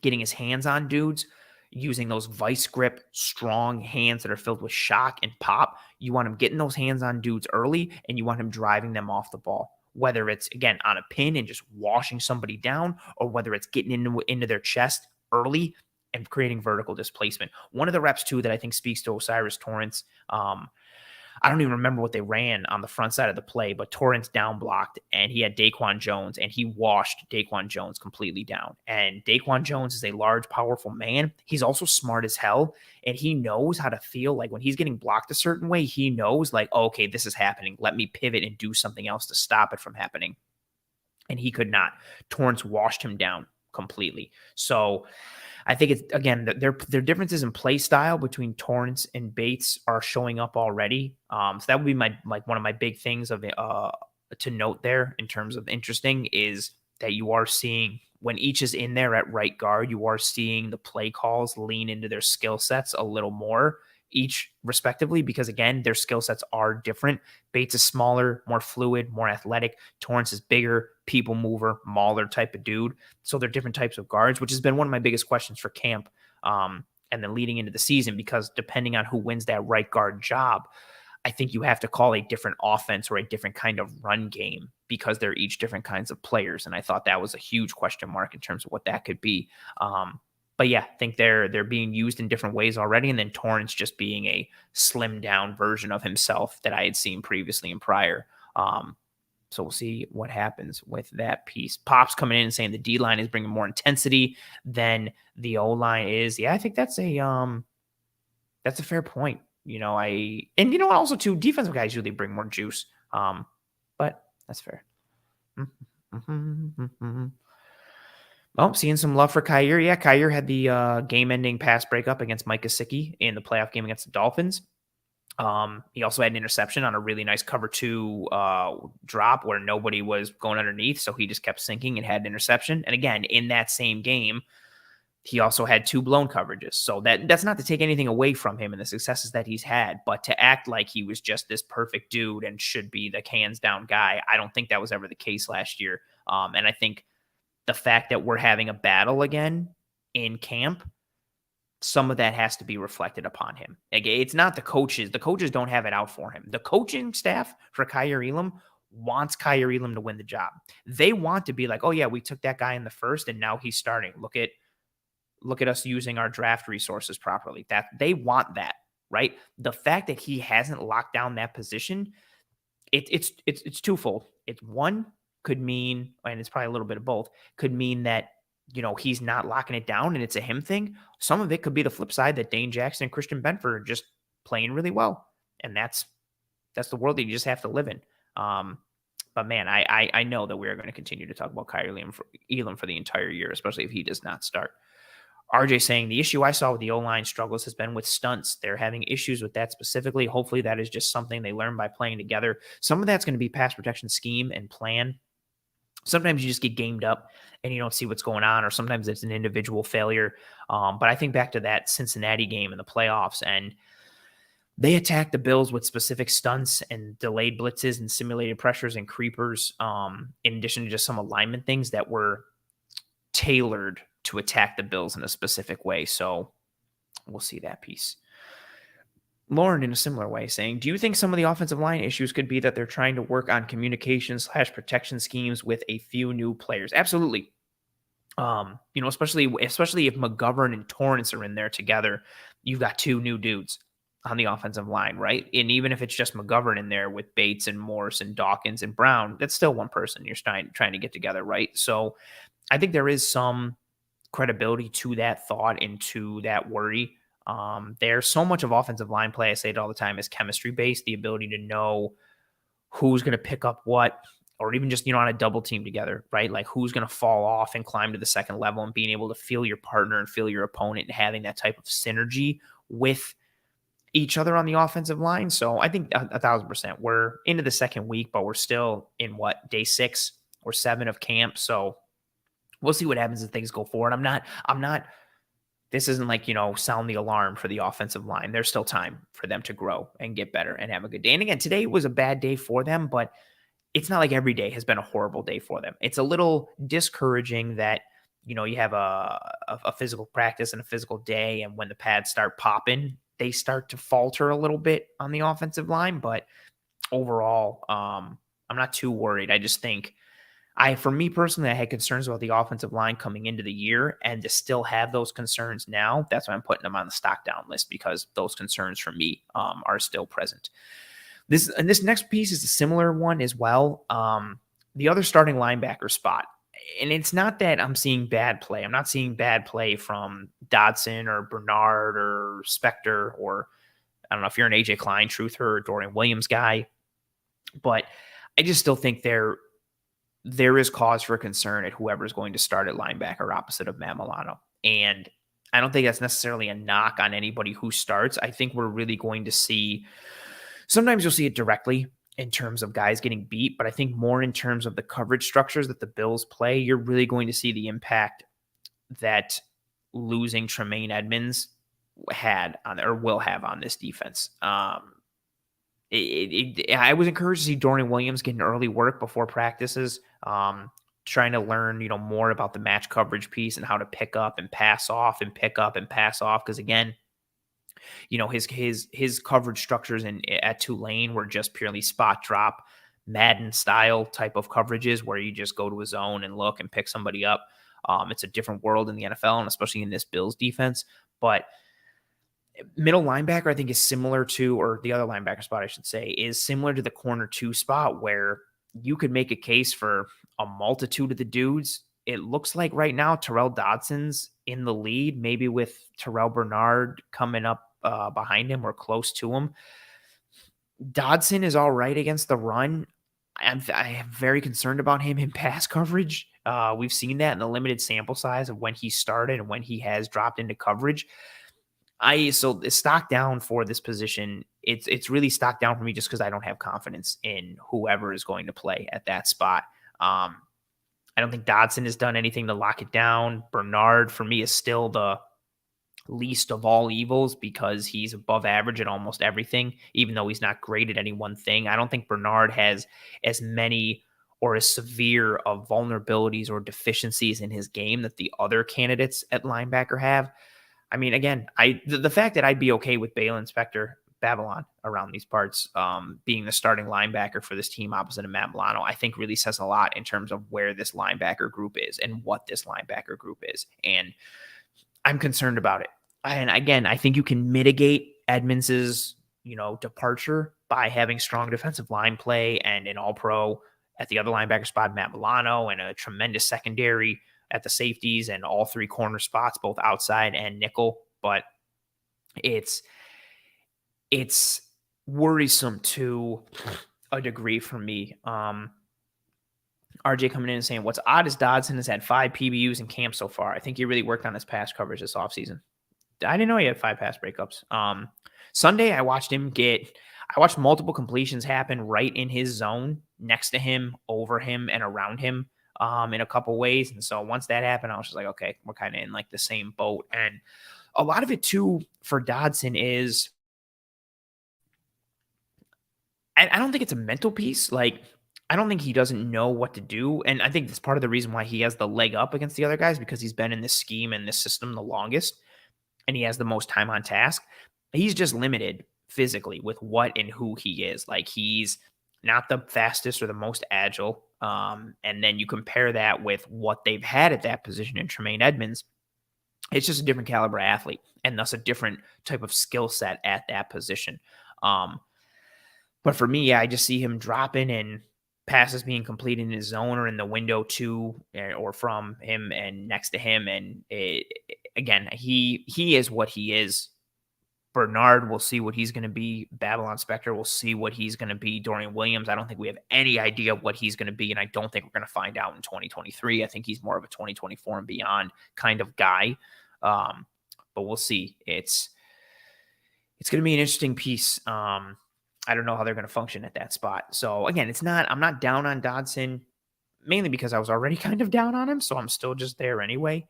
getting his hands on dudes, using those vice grip, strong hands that are filled with shock and pop. You want him getting those hands on dudes early, and you want him driving them off the ball. Whether it's, again, on a pin and just washing somebody down, or whether it's getting into their chest early and creating vertical displacement. One of the reps, too, that I think speaks to O'Cyrus Torrence, I don't even remember what they ran on the front side of the play, but Torrence down blocked, and he had Daquan Jones, and he washed Daquan Jones completely down. And Daquan Jones is a large, powerful man. He's also smart as hell, and he knows how to feel like when he's getting blocked a certain way, he knows like, oh, okay, this is happening. Let me pivot and do something else to stop it from happening. And he could not. Torrence washed him down. completely. So I think it's, again, their differences in play style between Torrance and Bates are showing up already. So that would be my, like, one of my big things of to note there in terms of interesting is that you are seeing when each is in there at right guard, you are seeing the play calls lean into their skill sets a little more each respectively, because again, their skill sets are different. Bates is smaller, more fluid, more athletic. Torrance is bigger, people mover, mauler type of dude. So they're different types of guards, which has been one of my biggest questions for camp. And then leading into the season, because depending on who wins that right guard job, I think you have to call a different offense or a different kind of run game because they're each different kinds of players. And I thought that was a huge question mark in terms of what that could be. But yeah, I think they're being used in different ways already. And then Torrance just being a slimmed down version of himself that I had seen previously and prior. So we'll see what happens with that piece. Pop's coming in and saying the D line is bringing more intensity than the O line is. Yeah, I think that's a fair point. Also too, defensive guys usually bring more juice. But that's fair. Oh, seeing some love for Kyer. Yeah, Kyer had the game-ending pass breakup against Mike Gesicki in the playoff game against the Dolphins. He also had an interception on a really nice cover 2 drop where nobody was going underneath, so he just kept sinking and had an interception. And again, in that same game, he also had 2 blown coverages. So that's not to take anything away from him and the successes that he's had, but to act like he was just this perfect dude and should be the hands down guy, I don't think that was ever the case last year. And I think the fact that we're having a battle again in camp, some of that has to be reflected upon him. Like, it's not the coaches. The coaches don't have it out for him. The coaching staff for Kyer Elam wants Kyer Elam to win the job. They want to be like, oh yeah, we took that guy in the first and now he's starting. Look at us using our draft resources properly. That they want that, right? The fact that he hasn't locked down that position, it's twofold. It's one, could mean, and it's probably a little bit of both, could mean that, he's not locking it down and it's a him thing. Some of it could be the flip side, that Dane Jackson and Christian Benford are just playing really well. And that's the world that you just have to live in. But man, I know that we are going to continue to talk about Kyer Elam for the entire year, especially if he does not start. RJ saying the issue I saw with the O-line struggles has been with stunts. They're having issues with that specifically. Hopefully that is just something they learn by playing together. Some of that's going to be pass protection scheme and plan. Sometimes you just get gamed up and you don't see what's going on, or sometimes it's an individual failure. But I think back to that Cincinnati game in the playoffs, and they attacked the Bills with specific stunts and delayed blitzes and simulated pressures and creepers, in addition to just some alignment things that were tailored to attack the Bills in a specific way. So we'll see that piece. Lauren, in a similar way, saying, do you think some of the offensive line issues could be that they're trying to work on communication/protection schemes with a few new players? Absolutely. Especially if McGovern and Torrance are in there together, you've got 2 new dudes on the offensive line, right? And even if it's just McGovern in there with Bates and Morse and Dawkins and Brown, that's still one person you're trying to get together, right? So I think there is some credibility to that thought and to that worry. There's so much of offensive line play, I say it all the time, is chemistry based, the ability to know who's going to pick up what, or even just, on a double team together, right? Like who's going to fall off and climb to the second level, and being able to feel your partner and feel your opponent and having that type of synergy with each other on the offensive line. So I think 1,000%. We're into the second week, but we're still in day 6 or 7 of camp. So we'll see what happens as things go forward. I'm not, this isn't like, sound the alarm for the offensive line. There's still time for them to grow and get better and have a good day. And again, today was a bad day for them, but it's not like every day has been a horrible day for them. It's a little discouraging that, you have a physical practice and a physical day, and when the pads start popping, they start to falter a little bit on the offensive line. But overall, I'm not too worried. I just think for me personally, I had concerns about the offensive line coming into the year, and to still have those concerns now, that's why I'm putting them on the stock down list, because those concerns for me are still present. This next piece is a similar one as well. The other starting linebacker spot. And it's not that I'm seeing bad play. I'm not seeing bad play from Dodson or Bernard or Spector, or I don't know if you're an AJ Klein truther or Dorian Williams guy, but I just still think they're there is cause for concern at whoever's going to start at linebacker opposite of Matt Milano. And I don't think that's necessarily a knock on anybody who starts. I think we're really going to see, sometimes you'll see it directly in terms of guys getting beat, but I think more in terms of the coverage structures that the Bills play, you're really going to see the impact that losing Tremaine Edmonds had on, or will have on, this defense. I was encouraged to see Dorian Williams getting early work before practices, trying to learn, more about the match coverage piece and how to pick up and pass off and pick up and pass off. Because again, his coverage structures at Tulane were just purely spot drop, Madden style type of coverages where you just go to a zone and look and pick somebody up. It's a different world in the NFL, and especially in this Bills defense. But middle linebacker, I think, is similar to, or the other linebacker spot, I should say, is similar to the corner 2 spot, where you could make a case for a multitude of the dudes. It looks like right now Terrell Dodson's in the lead, maybe with Terrell Bernard coming up behind him or close to him. Dodson is all right against the run. I am very concerned about him in pass coverage. We've seen that in the limited sample size of when he started and when he has dropped into coverage. So it's stock down for this position. It's really stock down for me just because I don't have confidence in whoever is going to play at that spot. I don't think Dodson has done anything to lock it down. Bernard, for me, is still the least of all evils because he's above average at almost everything, even though he's not great at any one thing. I don't think Bernard has as many or as severe of vulnerabilities or deficiencies in his game that the other candidates at linebacker have. I mean, again, the fact that I'd be okay with Balen Spector Babylon around these parts being the starting linebacker for this team opposite of Matt Milano, I think really says a lot in terms of where this linebacker group is and what this linebacker group is. And I'm concerned about it. And again, I think you can mitigate Edmonds's, departure by having strong defensive line play and an all-pro at the other linebacker spot, Matt Milano, and a tremendous secondary at the safeties and all 3 corner spots, both outside and nickel. But it's worrisome to a degree for me. RJ coming in and saying, what's odd is Dodson has had 5 PBUs in camp so far. I think he really worked on his pass coverage this offseason. I didn't know he had 5 pass breakups. Sunday, I watched multiple completions happen right in his zone, next to him, over him, and around him in a couple ways. And so once that happened, I was just like, okay, we're kind of in like the same boat. And a lot of it too for Dodson is, I don't think it's a mental piece. Like, I don't think he doesn't know what to do. And I think that's part of the reason why he has the leg up against the other guys, because he's been in this scheme and this system the longest and he has the most time on task. He's just limited physically with what and who he is. Like, he's not the fastest or the most agile. And then you compare that with what they've had at that position in Tremaine Edmonds. It's just a different caliber athlete and thus a different type of skill set at that position. But for me, I just see him dropping and passes being completed in his zone or in the window to or from him and next to him. And again, he is what he is. Bernard, we'll see what he's going to be. Babylon Spector, we'll see what he's going to be. Dorian Williams, I don't think we have any idea what he's going to be, and I don't think we're going to find out in 2023. I think he's more of a 2024 and beyond kind of guy. But we'll see. It's going to be an interesting piece. I don't know how they're going to function at that spot. So again, I'm not down on Dodson, mainly because I was already kind of down on him, so I'm still just there anyway.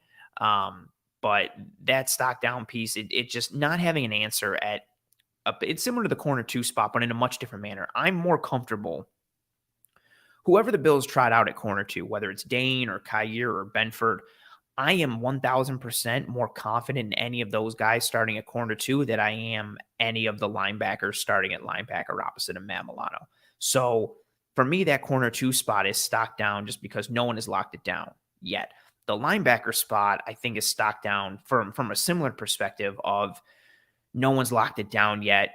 But that stock down piece, it just not having an answer it's similar to the corner 2 spot, but in a much different manner. I'm more comfortable. Whoever the Bills tried out at corner 2, whether it's Dane or Kyer or Benford, I am 1,000% more confident in any of those guys starting at corner 2 than I am any of the linebackers starting at linebacker opposite of Matt Milano. So for me, that corner 2 spot is stocked down just because no one has locked it down yet. The linebacker spot, I think, is stocked down from a similar perspective of no one's locked it down yet,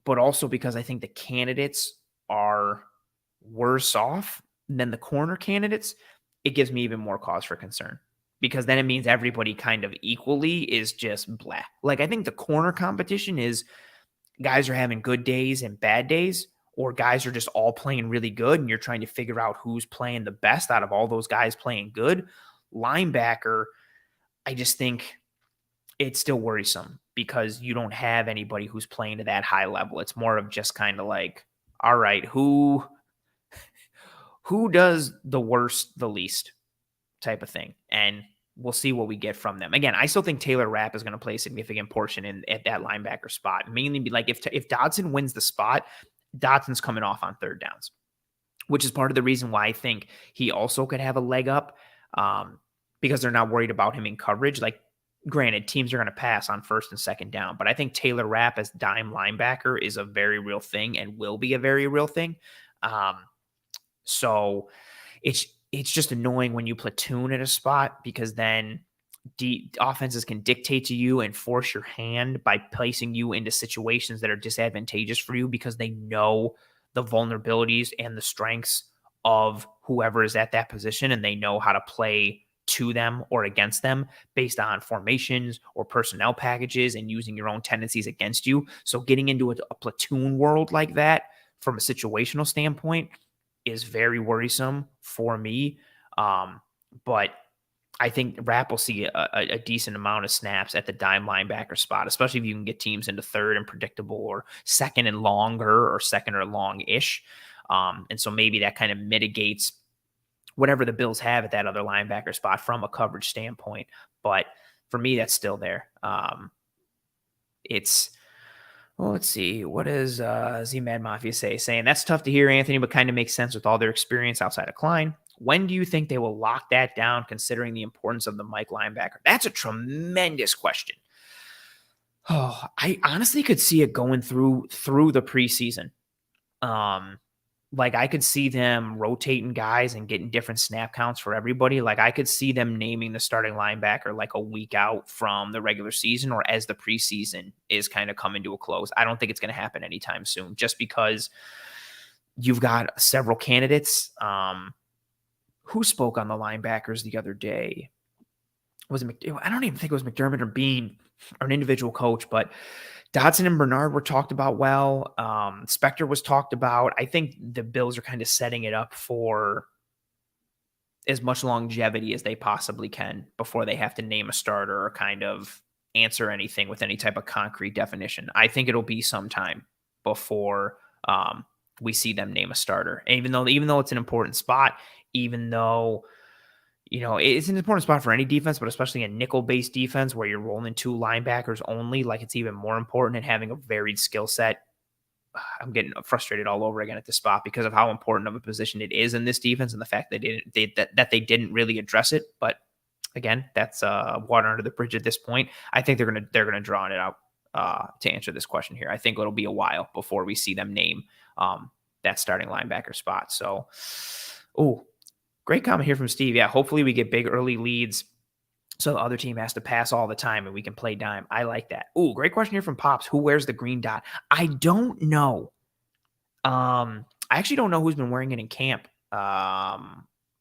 but also because I think the candidates are worse off than the corner candidates. It gives me even more cause for concern, because then it means everybody kind of equally is just blah. Like, I think the corner competition is guys are having good days and bad days, or guys are just all playing really good and you're trying to figure out who's playing the best out of all those guys playing good. Linebacker, I just think it's still worrisome because you don't have anybody who's playing to that high level. It's more of just kind of like, all right, who does the worst the least type of thing. And we'll see what we get from them. Again, I still think Taylor Rapp is going to play a significant portion at that linebacker spot. Mainly be like if Dodson wins the spot, Dodson's coming off on third downs, which is part of the reason why I think he also could have a leg up, because they're not worried about him in coverage. Like, granted, teams are going to pass on first and second down, but I think Taylor Rapp as dime linebacker is a very real thing and will be a very real thing. So it's just annoying when you platoon at a spot, because then offenses can dictate to you and force your hand by placing you into situations that are disadvantageous for you because they know the vulnerabilities and the strengths of whoever is at that position, and they know how to play to them or against them based on formations or personnel packages and using your own tendencies against you. So getting into a platoon world like that from a situational standpoint is very worrisome for me. But I think Rapp will see a decent amount of snaps at the dime linebacker spot, especially if you can get teams into third and predictable or second and longer or second or long-ish. And so maybe that kind of mitigates whatever the Bills have at that other linebacker spot from a coverage standpoint. But for me, that's still there. Well, let's see. What does Z-Mad Mafia saying that's tough to hear, Anthony, but kind of makes sense with all their experience outside of Klein. When do you think they will lock that down, considering the importance of the Mike linebacker? That's a tremendous question. Oh, I honestly could see it going through the preseason. Like, I could see them rotating guys and getting different snap counts for everybody. Like, I could see them naming the starting linebacker like a week out from the regular season or as the preseason is kind of coming to a close. I don't think it's going to happen anytime soon, just because you've got several candidates. Who spoke on the linebackers the other day? Was it I don't even think it was McDermott or Bean or an individual coach, but Dodson and Bernard were talked about well. Spector was talked about. I think the Bills are kind of setting it up for as much longevity as they possibly can before they have to name a starter or kind of answer anything with any type of concrete definition. I think it'll be some time before we see them name a starter. And even though it's an important spot, even though it's an important spot for any defense, but especially a nickel-based defense where you're rolling two linebackers only, like, it's even more important, and having a varied skill set. I'm getting frustrated all over again at this spot because of how important of a position it is in this defense and the fact that they didn't really address it. But again, that's water under the bridge at this point. I think they're gonna draw it out to answer this question here. I think it'll be a while before we see them name that starting linebacker spot. So, great comment here from Steve. Yeah, hopefully we get big early leads so the other team has to pass all the time and we can play dime. I like that. Great question here from Pops. Who wears the green dot? I don't know. I actually don't know who's been wearing it in camp. I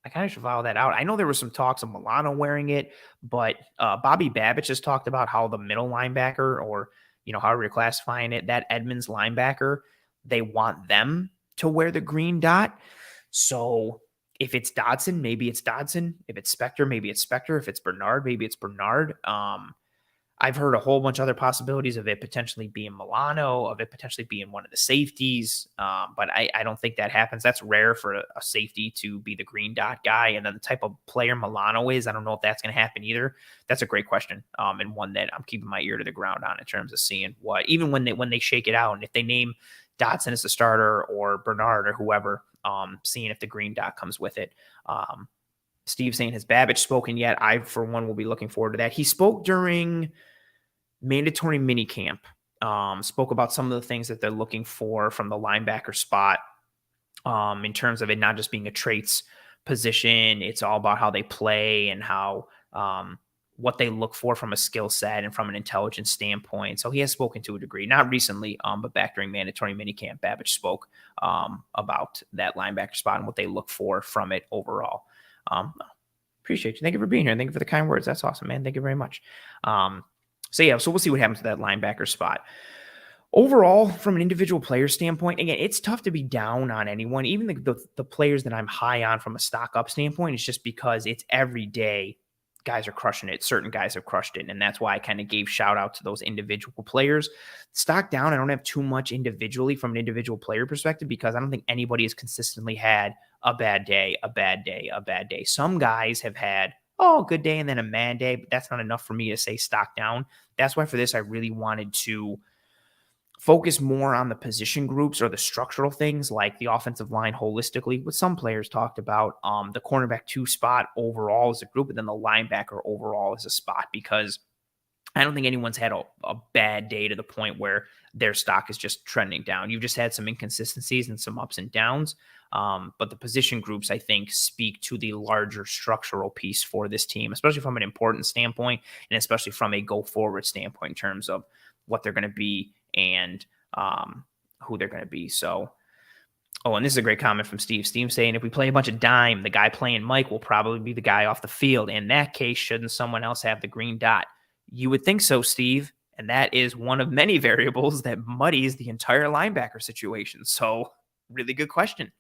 kind of should follow that out. I know there was some talks of Milano wearing it, but Bobby Babich has talked about how the middle linebacker, or however you're classifying it, that Edmonds linebacker, they want them to wear the green dot. So if it's Dodson, maybe it's Dodson. If it's Spector, maybe it's Spector. If it's Bernard, maybe it's Bernard. I've heard a whole bunch of other possibilities of it potentially being Milano, of it potentially being one of the safeties. But I don't think that happens. That's rare for a safety to be the green dot guy. And then the type of player Milano is, I don't know if that's going to happen either. That's a great question. And one that I'm keeping my ear to the ground on in terms of seeing what, even when they shake it out, and if they name Dotson as the starter or Bernard or whoever, seeing if the green dot comes with it. Steve saying, has Babich spoken yet? I, for one, will be looking forward to that. He spoke during mandatory minicamp, spoke about some of the things that they're looking for from the linebacker spot, in terms of it not just being a traits position. It's all about how they play and how what they look for from a skill set and from an intelligence standpoint. So he has spoken to a degree, not recently, but back during mandatory minicamp, Babich spoke about that linebacker spot and what they look for from it overall. Appreciate you. Thank you for being here. Thank you for the kind words. That's awesome, man. Thank you very much. So we'll see what happens to that linebacker spot. Overall, from an individual player standpoint, again, it's tough to be down on anyone, even the players that I'm high on from a stock up standpoint. It's just because it's every day guys are crushing it. Certain guys have crushed it. And that's why I kind of gave shout out to those individual players. Stock down, I don't have too much individually from an individual player perspective because I don't think anybody has consistently had a bad day, a bad day, a bad day. Some guys have had, a good day and then a bad day, but that's not enough for me to say stock down. That's why for this, I really wanted to focus more on the position groups or the structural things like the offensive line holistically, what some players talked about, the cornerback 2 spot overall as a group, and then the linebacker overall as a spot, because I don't think anyone's had a bad day to the point where their stock is just trending down. You've just had some inconsistencies and some ups and downs. But the position groups, I think, speak to the larger structural piece for this team, especially from an importance standpoint, and especially from a go forward standpoint in terms of what they're going to be and who they're going to be. So, and this is a great comment from Steve. Steve saying, if we play a bunch of dime, the guy playing Mike will probably be the guy off the field. In that case, shouldn't someone else have the green dot? You would think so, Steve. And that is one of many variables that muddies the entire linebacker situation. So, really good question.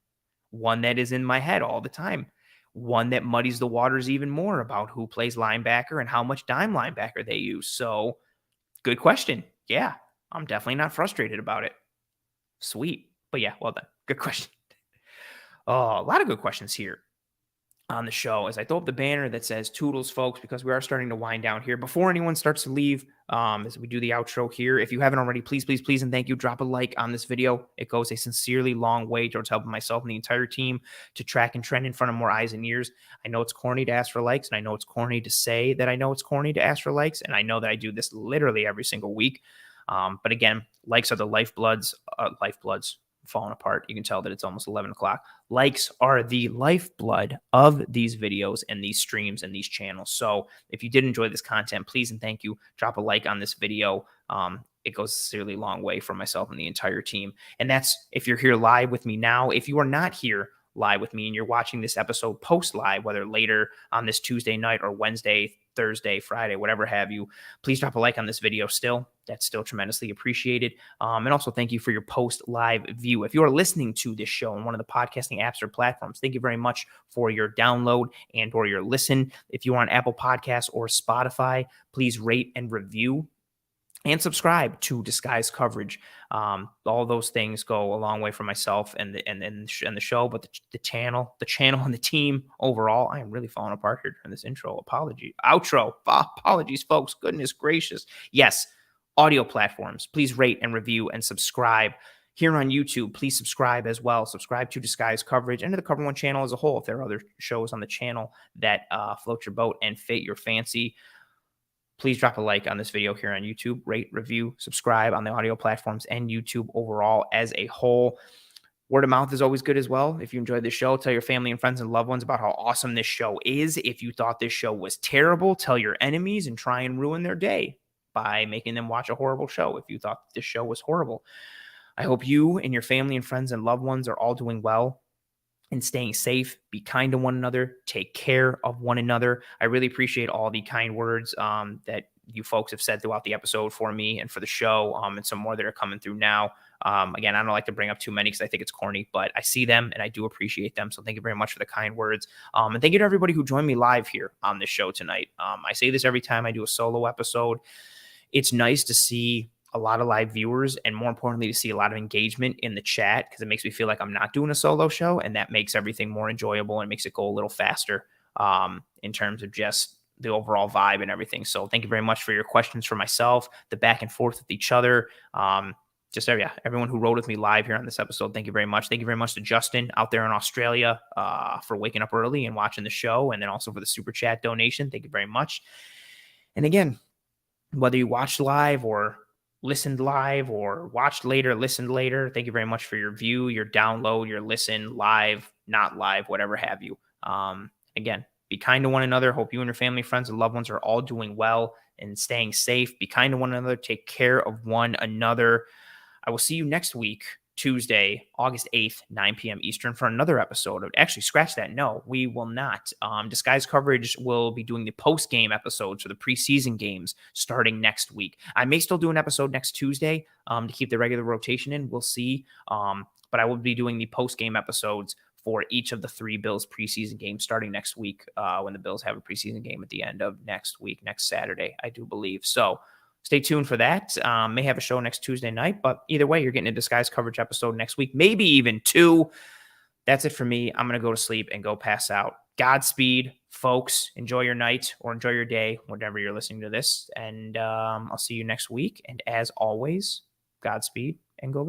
One that is in my head all the time. One that muddies the waters even more about who plays linebacker and how much dime linebacker they use. So, good question. Yeah, I'm definitely not frustrated about it. Sweet. But yeah, well done. Good question. Oh, a lot of good questions here on the show as I throw up the banner that says Toodles, folks, because we are starting to wind down here. Before anyone starts to leave, as we do the outro here, if you haven't already, please, please, please, and thank you, drop a like on this video. It goes a sincerely long way towards helping myself and the entire team to track and trend in front of more eyes and ears. I know it's corny to ask for likes, and I know it's corny to say that I know it's corny to ask for likes, and I know that I do this literally every single week. But again, likes are the lifebloods, falling apart. You can tell that it's almost 11 o'clock. Likes are the lifeblood of these videos and these streams and these channels. So if you did enjoy this content, please and thank you, drop a like on this video. It goes a sincerely long way for myself and the entire team. And that's if you're here live with me now. If you are not here live with me and you're watching this episode post live, whether later on this Tuesday night or Wednesday, Thursday, Friday, whatever have you, please drop a like on this video still. That's still tremendously appreciated. And also thank you for your post live view. If you are listening to this show on one of the podcasting apps or platforms, thank you very much for your download and or your listen. If you are on Apple Podcasts or Spotify, please rate and review and subscribe to Disguise Coverage. All those things go a long way for myself and the show, but the channel and the team overall. I am really falling apart here during this outro. Apologies, folks. Goodness gracious. Yes, audio platforms. Please rate and review and subscribe. Here on YouTube, please subscribe as well. Subscribe to Disguise Coverage and to the Cover One channel as a whole. If there are other shows on the channel that float your boat and fit your fancy, please drop a like on this video here on YouTube, rate, review, subscribe on the audio platforms and YouTube overall as a whole. Word of mouth is always good as well. If you enjoyed this show, tell your family and friends and loved ones about how awesome this show is. If you thought this show was terrible, tell your enemies and try and ruin their day by making them watch a horrible show if you thought this show was horrible. I hope you and your family and friends and loved ones are all doing well and staying safe. Be kind to one another. Take care of one another. I really appreciate all the kind words that you folks have said throughout the episode for me and for the show, and some more that are coming through now. Again, I don't like to bring up too many because I think it's corny, but I see them and I do appreciate them. So thank you very much for the kind words. And thank you to everybody who joined me live here on this show tonight. I say this every time I do a solo episode. It's nice to see a lot of live viewers and more importantly to see a lot of engagement in the chat because it makes me feel like I'm not doing a solo show, and that makes everything more enjoyable and makes it go a little faster in terms of just the overall vibe and everything. So thank you very much for your questions for myself, the back and forth with each other. Everyone who rode with me live here on this episode, thank you very much. Thank you very much to Justin out there in Australia for waking up early and watching the show, and then also for the super chat donation. Thank you very much. And again, whether you watched live or listened live or watched later, listened later, thank you very much for your view, your download, your listen, live, not live, whatever have you. Again, be kind to one another. Hope you and your family, friends, and loved ones are all doing well and staying safe. Be kind to one another. Take care of one another. I will see you next week Tuesday, August 8th, 9 p.m. Eastern for another episode. Actually, scratch that. No, we will not. Disguise Coverage will be doing the post-game episodes for the preseason games starting next week. I may still do an episode next Tuesday to keep the regular rotation in. We'll see. But I will be doing the post-game episodes for each of the 3 Bills preseason games starting next week when the Bills have a preseason game at the end of next week, next Saturday, I do believe. So stay tuned for that. May have a show next Tuesday night, but either way, you're getting a Disguise Coverage episode next week, maybe even 2. That's it for me. I'm going to go to sleep and go pass out. Godspeed, folks. Enjoy your night or enjoy your day, whenever you're listening to this. And I'll see you next week. And as always, Godspeed and go Bills.